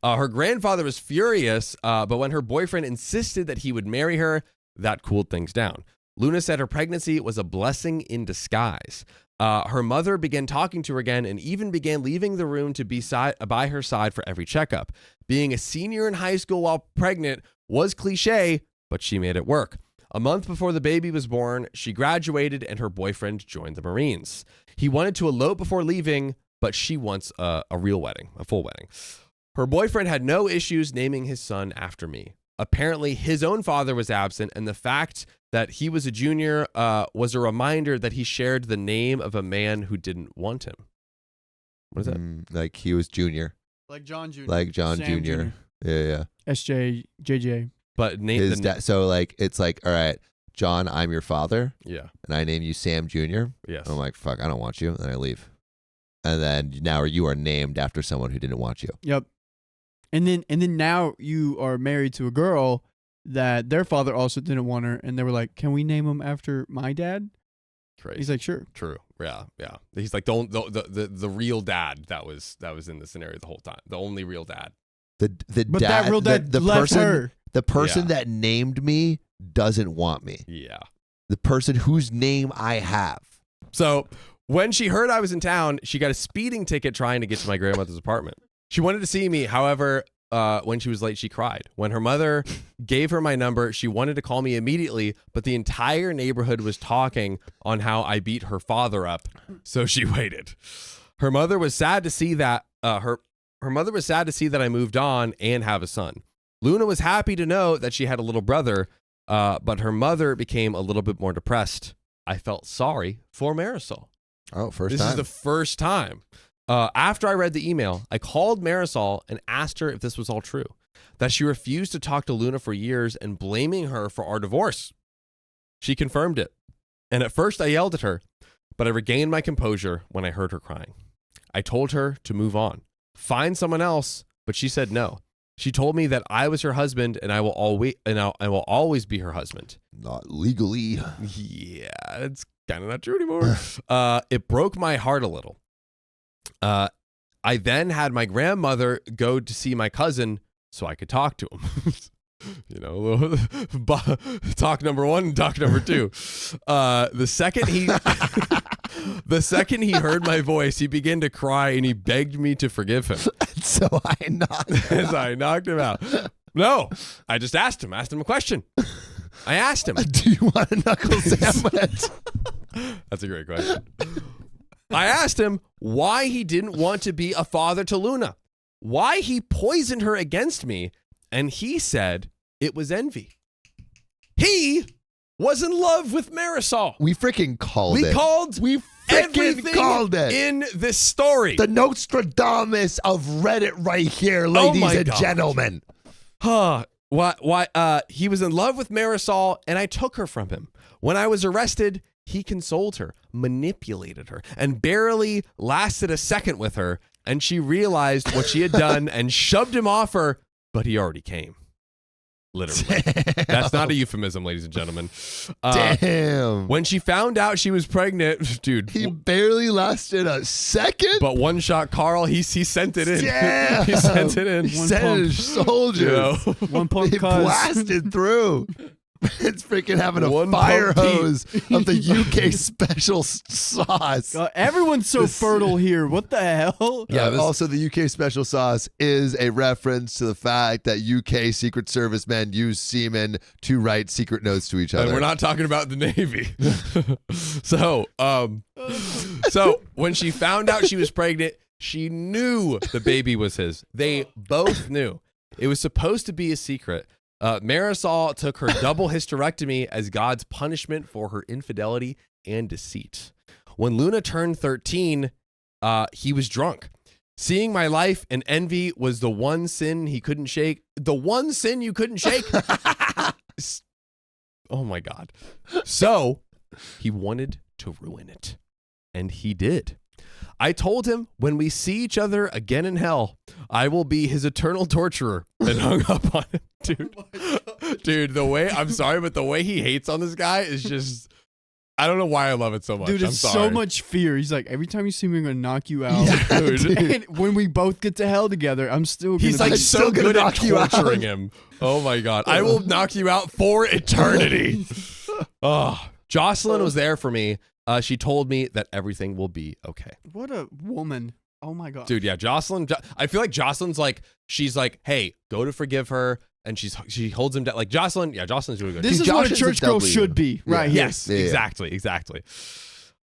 Her grandfather was furious, but when her boyfriend insisted that he would marry her, that cooled things down. Luna said her pregnancy was a blessing in disguise. Her mother began talking to her again and even began leaving the room to be by her side for every checkup. Being a senior in high school while pregnant was cliche, but she made it work. A month before the baby was born, she graduated and her boyfriend joined the Marines. He wanted to elope before leaving, but she wants a real wedding, a full wedding. Her boyfriend had no issues naming his son after me. Apparently, his own father was absent, and the fact that he was a junior was a reminder that he shared the name of a man who didn't want him. What is that? Like he was junior. Like John Jr. Like John Sam Jr. Yeah. SJ, JJ. But His dad. So like it's like, all right, John, I'm your father. Yeah. And I name you Sam Jr. Yes. I'm like, fuck, I don't want you. And I leave. And then now you are named after someone who didn't want you. Yep. And then now you are married to a girl that their father also didn't want her, and they were like, "Can we name him after my dad?" Crazy. He's like, "Sure." True. Yeah. He's like the real dad that was in the scenario the whole time. The only real dad. But But dad, that real dad the left person, her. The person Yeah. that named me doesn't want me. Yeah. The person whose name I have. So when she heard I was in town, she got a speeding ticket trying to get to my grandmother's apartment. She wanted to see me. However, when she was late, she cried. When her mother gave her my number, she wanted to call me immediately, but the entire neighborhood was talking on how I beat her father up, so she waited. Her mother was sad to see that her mother was sad to see that I moved on and have a son. Luna was happy to know that she had a little brother, but her mother became a little bit more depressed. I felt sorry for Marisol. Oh, This is the first time. After I read the email, I called Marisol and asked her if this was all true, that she refused to talk to Luna for years and blaming her for our divorce. She confirmed it. And at first I yelled at her, but I regained my composure when I heard her crying. I told her to move on, find someone else, but she said no. She told me that I was her husband and I will always be her husband. Not legally. Yeah, it's kind of not true anymore. It broke my heart a little. I then had my grandmother go to see my cousin so I could talk to him. You know, talk number one and talk number two. The second he heard my voice, he began to cry and he begged me to forgive him. So I knocked him out. No, I just asked him a question. I asked him, do you want a knuckle sandwich? That's a great question. I asked him why he didn't want to be a father to Luna, why he poisoned her against me, and he said it was envy. He was in love with Marisol. We freaking called it. We freaking called it in this story. The Nostradamus of Reddit right here, ladies and gentlemen. Why? He was in love with Marisol, and I took her from him. When I was arrested, he consoled her, manipulated her, and barely lasted a second with her, and she realized what she had done and shoved him off her, but he already came. Literally. Damn. That's not a euphemism, ladies and gentlemen. Damn. When she found out she was pregnant, dude. He barely lasted a second? But one shot Carl, he sent it in. Damn. He sent it in. He sent his soldiers. You know? One pump blasted through. It's freaking having a fire hose of the UK special sauce. Everyone's so fertile here. What the hell? Yeah, also the UK special sauce is a reference to the fact that UK Secret Service men use semen to write secret notes to each other. And we're not talking about the Navy. So when she found out she was pregnant, she knew the baby was his. They both knew. It was supposed to be a secret. Marisol took her double hysterectomy as God's punishment for her infidelity and deceit. When Luna turned 13, he was drunk. Seeing my life and envy was the one sin he couldn't shake. The one sin you couldn't shake? Oh my God. So he wanted to ruin it. And he did. I told him when we see each other again in hell, I will be his eternal torturer, and hung up on him. Dude, I'm sorry, but the way he hates on this guy is just, I don't know why I love it so much. Dude, it's so much fear. He's like, every time you see me, I'm going to knock you out. Yeah, dude. And when we both get to hell together, I'm still going to He's like so good at torturing him. Oh my God. I will knock you out for eternity. Jocelyn was there for me. She told me that everything will be okay. What a woman. Oh my God. Dude, yeah, Jocelyn. I feel like Jocelyn's like, she's like, hey, go to forgive her. And she holds him down. Like Jocelyn's really good. This is what a church girl should be, right? Yeah. Yes, yeah. Exactly.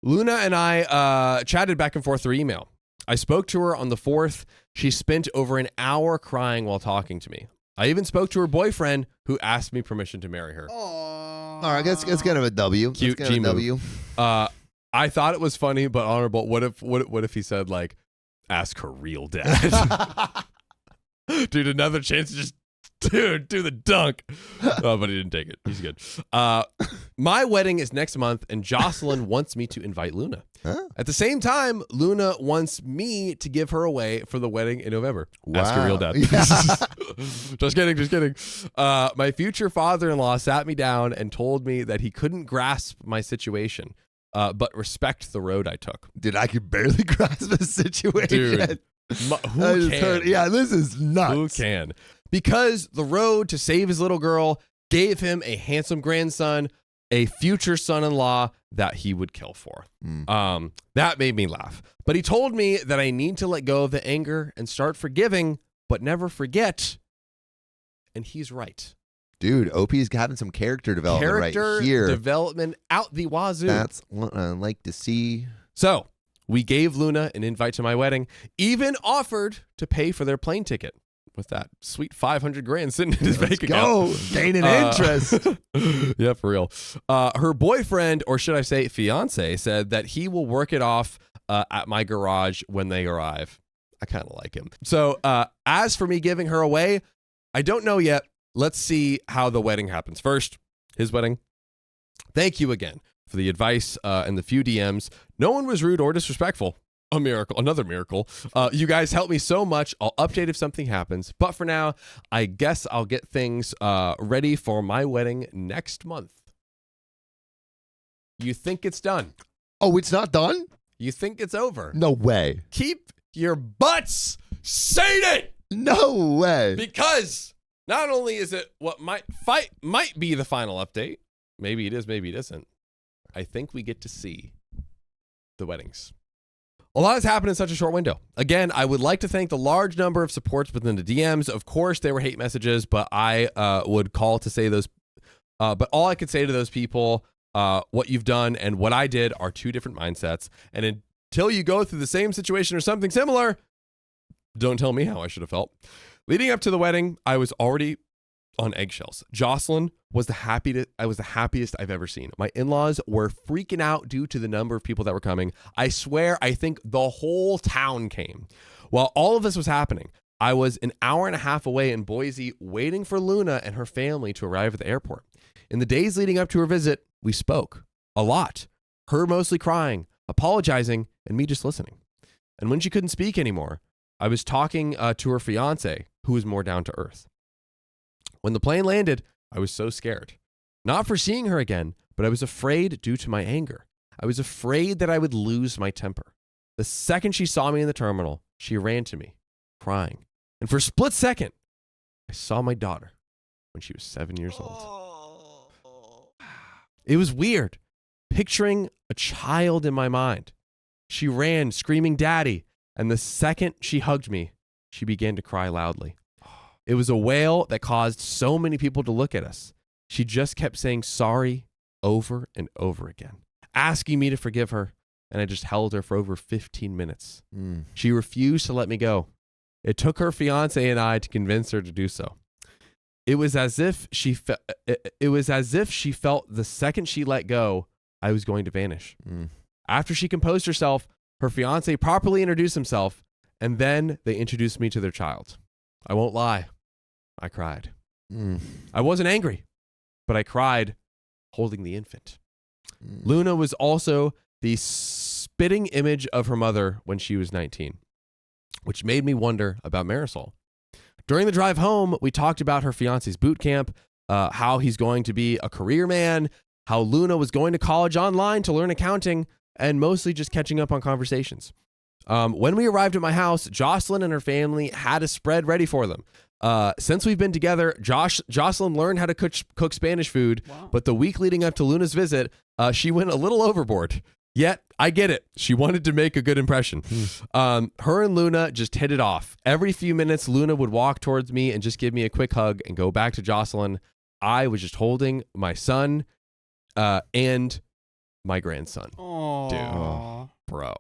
Luna and I chatted back and forth through email. I spoke to her on the 4th. She spent over an hour crying while talking to me. I even spoke to her boyfriend, who asked me permission to marry her. All right, that's kind of a W. Cute G W. I thought it was funny, but honorable. What if he said like, ask her real dad? Dude, another chance to just do the dunk. But he didn't take it. He's good. My wedding is next month, and Jocelyn wants me to invite Luna. Huh? At the same time, Luna wants me to give her away for the wedding in November. Wow. Ask her real dad. Yeah. Just kidding. My future father-in-law sat me down and told me that he couldn't grasp my situation, but respect the road I took. Dude, I could barely grasp the situation. Dude, who can? Yeah, this is nuts. Who can? Because the road to save his little girl gave him a handsome grandson, a future son-in-law that he would kill for. That made me laugh. But he told me that I need to let go of the anger and start forgiving but never forget. And he's right. Dude, OP's having some character development right here. Development out the wazoo. That's what I like to see. So we gave Luna an invite to my wedding, even offered to pay for their plane ticket with that sweet $500,000 sitting in his bank account. Go, gaining interest. Yeah, for real. Her boyfriend, or should I say fiance, said that he will work it off at my garage when they arrive. I kind of like him. So as for me giving her away, I don't know yet. Let's see how the wedding happens. First, his wedding. Thank you again for the advice and the few DMs. No one was rude or disrespectful. A miracle, another miracle. You guys helped me so much. I'll update if something happens. But for now, I guess I'll get things ready for my wedding next month. You think it's done? Oh, it's not done? You think it's over? No way. Keep your butts sated. No way. Because not only is it what might be the final update, maybe it is, maybe it isn't. I think we get to see the weddings. A lot has happened in such a short window. Again, I would like to thank the large number of supports within the DMs. Of course, they were hate messages, but I would call to say those. But all I could say to those people, what you've done and what I did are two different mindsets. And until you go through the same situation or something similar, don't tell me how I should have felt. Leading up to the wedding, I was already on eggshells. Jocelyn was the happiest I've ever seen. My in-laws were freaking out due to the number of people that were coming. I swear, I think the whole town came. While all of this was happening, I was an hour and a half away in Boise waiting for Luna and her family to arrive at the airport. In the days leading up to her visit, we spoke a lot. Her mostly crying, apologizing, and me just listening. And when she couldn't speak anymore, I was talking to her fiance, who was more down to earth. When the plane landed, I was so scared. Not for seeing her again, but I was afraid due to my anger. I was afraid that I would lose my temper. The second she saw me in the terminal, she ran to me, crying. And for a split second, I saw my daughter when she was 7 years old. It was weird, picturing a child in my mind. She ran, screaming, "Daddy," and the second she hugged me, she began to cry loudly. It was a wail that caused so many people to look at us. She just kept saying sorry over and over again, asking me to forgive her, and I just held her for over 15 minutes. She refused to let me go. It took her fiance and I to convince her to do so. It was as if she felt the second she let go, I was going to vanish. After she composed herself, her fiance properly introduced himself, and then they introduced me to their child. I won't lie. I cried. I wasn't angry, but I cried holding the infant. Luna was also the spitting image of her mother when she was 19, which made me wonder about Marisol. During the drive home, we talked about her fiance's boot camp, how he's going to be a career man, how Luna was going to college online to learn accounting, and mostly just catching up on conversations. When we arrived at my house, Jocelyn and her family had a spread ready for them. Since we've been together, Jocelyn learned how to cook Spanish food, but the week leading up to Luna's visit, she went a little overboard. Yet, I get it. She wanted to make a good impression. Her and Luna just hit it off. Every few minutes, Luna would walk towards me and just give me a quick hug and go back to Jocelyn. I was just holding my son and my grandson. Aww. Dude, bro.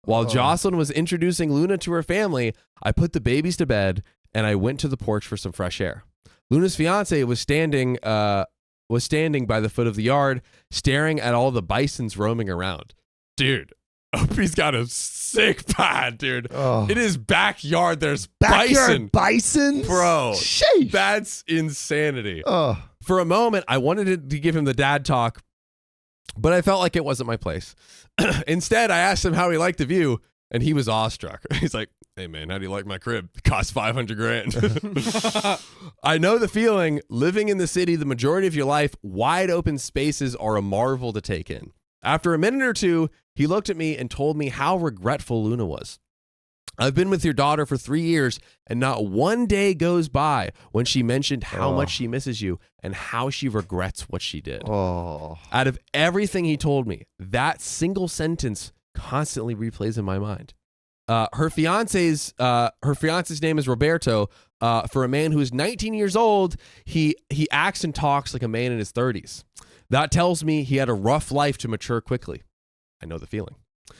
While Jocelyn was introducing Luna to her family, I put the babies to bed and I went to the porch for some fresh air. Luna's fiance was standing by the foot of the yard, staring at all the bisons roaming around. Dude, Opie's got a sick pad, dude. In his backyard, there's bison. Bisons? Bro, sheesh. That's insanity. For a moment, I wanted to give him the dad talk, but I felt like it wasn't my place. Instead, I asked him how he liked the view, and he was awestruck. He's like, "Hey man, how do you like my crib? It cost $500,000. I know the feeling. Living in the city the majority of your life, wide open spaces are a marvel to take in. After a minute or two, he looked at me and told me how regretful Luna was. I've been with your daughter for 3 years, and not one day goes by when she mentioned how much she misses you and how she regrets what she did. Out of everything he told me, that single sentence constantly replays in my mind. Her fiance's name is Roberto. For a man who is 19 years old, he acts and talks like a man in his 30s. That tells me he had a rough life to mature quickly. I know the feeling.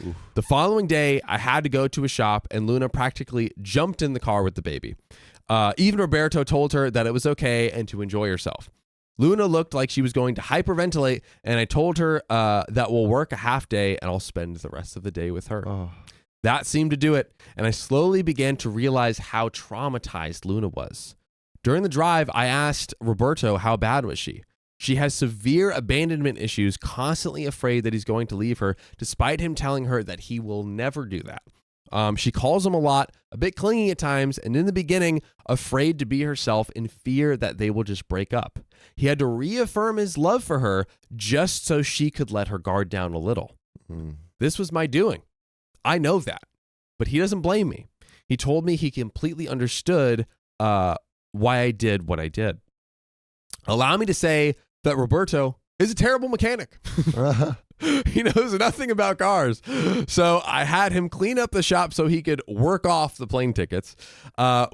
Oof. The following day, I had to go to a shop, and Luna practically jumped in the car with the baby. Even Roberto told her that it was okay and to enjoy herself. Luna looked like she was going to hyperventilate, and I told her that we'll work a half day and I'll spend the rest of the day with her. Oh. That seemed to do it, and I slowly began to realize how traumatized Luna was. During the drive, I asked Roberto how bad was she. She has severe abandonment issues, constantly afraid that he's going to leave her, despite him telling her that he will never do that. She calls him a lot, a bit clingy at times, and in the beginning, afraid to be herself in fear that they will just break up. He had to reaffirm his love for her just so she could let her guard down a little. This was my doing. I know that, but he doesn't blame me. He told me he completely understood why I did what I did. Allow me to say that Roberto is a terrible mechanic. He knows nothing about cars. So I had him clean up the shop so he could work off the plane tickets.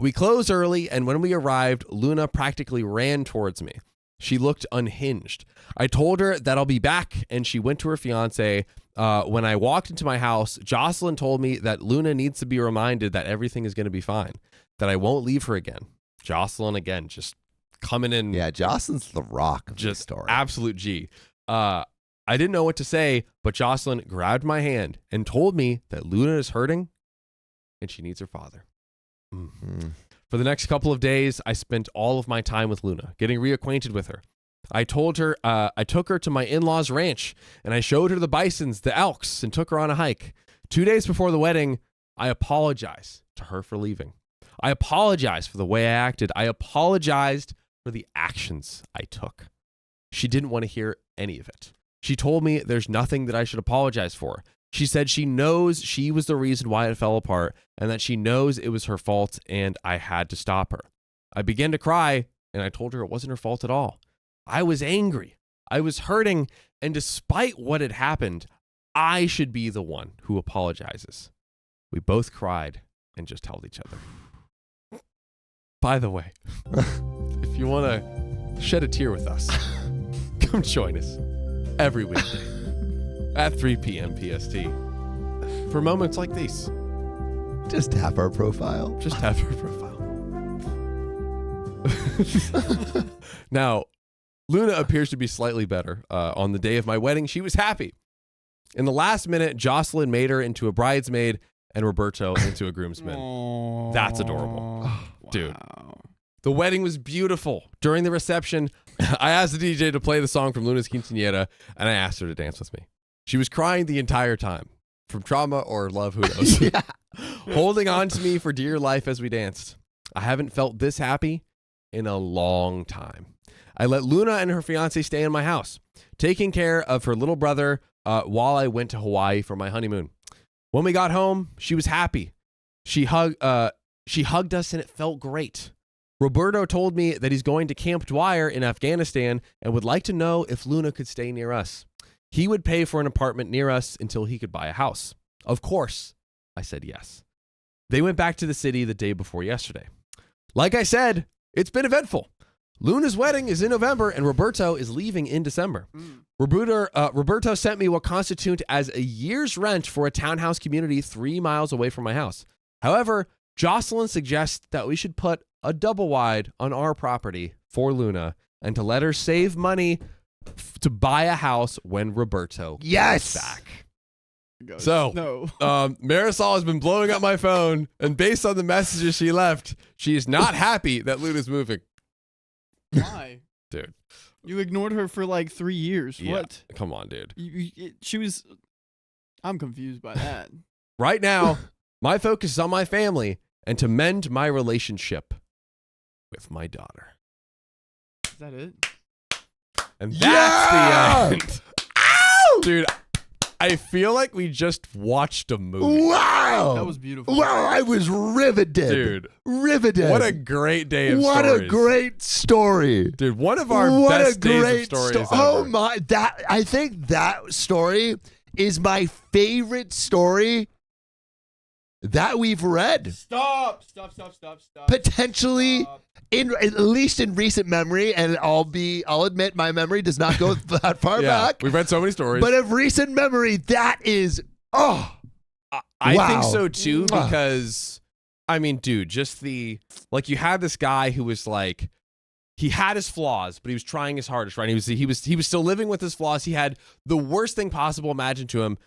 We closed early, and when we arrived, Luna practically ran towards me. She looked unhinged. I told her that I'll be back, and she went to her fiance. When I walked into my house, Jocelyn told me that Luna needs to be reminded that everything is going to be fine, that I won't leave her again. Jocelyn, again, just coming in. Yeah, Jocelyn's the rock of just this story. Absolute G. I didn't know what to say, but Jocelyn grabbed my hand and told me that Luna is hurting and she needs her father. Mm-hmm. For the next couple of days, I spent all of my time with Luna, getting reacquainted with her. I told her I took her to my in-laws' ranch, and I showed her the bisons, the elks, and took her on a hike. 2 days before the wedding, I apologized to her for leaving. I apologized for the way I acted. I apologized for the actions I took. She didn't want to hear any of it. She told me there's nothing that I should apologize for. She said she knows she was the reason why it fell apart, and that she knows it was her fault, and I had to stop her. I began to cry, and I told her it wasn't her fault at all. I was angry. I was hurting, and despite what had happened, I should be the one who apologizes. We both cried and just held each other. By the way, if you want to shed a tear with us, come join us every weekday at 3 p.m. PST for moments like these. Just tap our profile. Just tap our profile. Now, Luna appears to be slightly better. On the day of my wedding, she was happy. In the last minute, Jocelyn made her into a bridesmaid and Roberto into a groomsman. That's adorable. Dude. Wow. The wedding was beautiful. During the reception, I asked the DJ to play the song from Luna's Quinceaera, and I asked her to dance with me. She was crying the entire time. From trauma or love, who knows? Yeah. Holding on to me for dear life as we danced. I haven't felt this happy in a long time. I let Luna and her fiance stay in my house, taking care of her little brother while I went to Hawaii for my honeymoon. When we got home, she was happy. She hugged us, and it felt great. Roberto told me that he's going to Camp Dwyer in Afghanistan and would like to know if Luna could stay near us. He would pay for an apartment near us until he could buy a house. Of course, I said yes. They went back to the city the day before yesterday. Like I said, it's been eventful. Luna's wedding is in November, and Roberto is leaving in December. Roberto sent me what constitutes as a year's rent for a townhouse community 3 miles away from my house. However, Jocelyn suggests that we should put a double wide on our property for Luna and to let her save money to buy a house when Roberto gets back. So, Marisol has been blowing up my phone, and based on the messages she left, she is not happy that Luna's moving. Why? Dude. You ignored her for like 3 years. Yeah, what? Come on, dude. She was... I'm confused by that. Right now, my focus is on my family and to mend my relationship with my daughter. Is that it? And that's the end. Ow! Dude, I feel like we just watched a movie. Wow. That was beautiful. Wow, I was riveted. Dude. Riveted. What a great day of what stories. What a great story. Dude, one of our best days of stories ever. Oh my, I think that story is my favorite story that we've read. Stop. Potentially, at least in recent memory, and I'll admit my memory does not go that far back. We've read so many stories. But of recent memory, that is, I wow. think so too, because I mean, dude, just you had this guy who was like, he had his flaws, but he was trying his hardest, right? He was still living with his flaws. He had the worst thing possible imagined to him.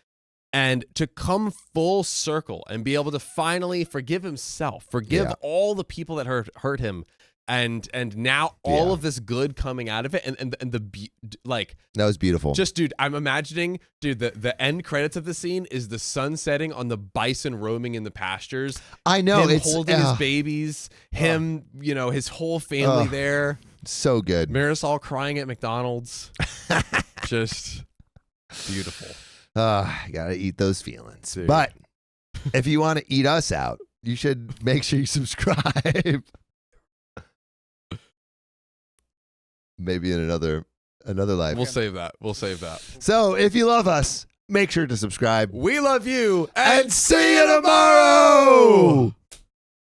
And to come full circle and be able to finally forgive himself, forgive all the people that hurt him, and now all of this good coming out of it, and that was beautiful. Just, dude, I'm imagining, dude, the end credits of the scene is the sun setting on the bison roaming in the pastures. I know, him holding his babies, him, his whole family there. So good. Marisol crying at McDonald's, just beautiful. I gotta eat those feelings. Dude. But if you want to eat us out, you should make sure you subscribe. Maybe in another life. We'll save that. So if you love us, make sure to subscribe. We love you, and see you tomorrow.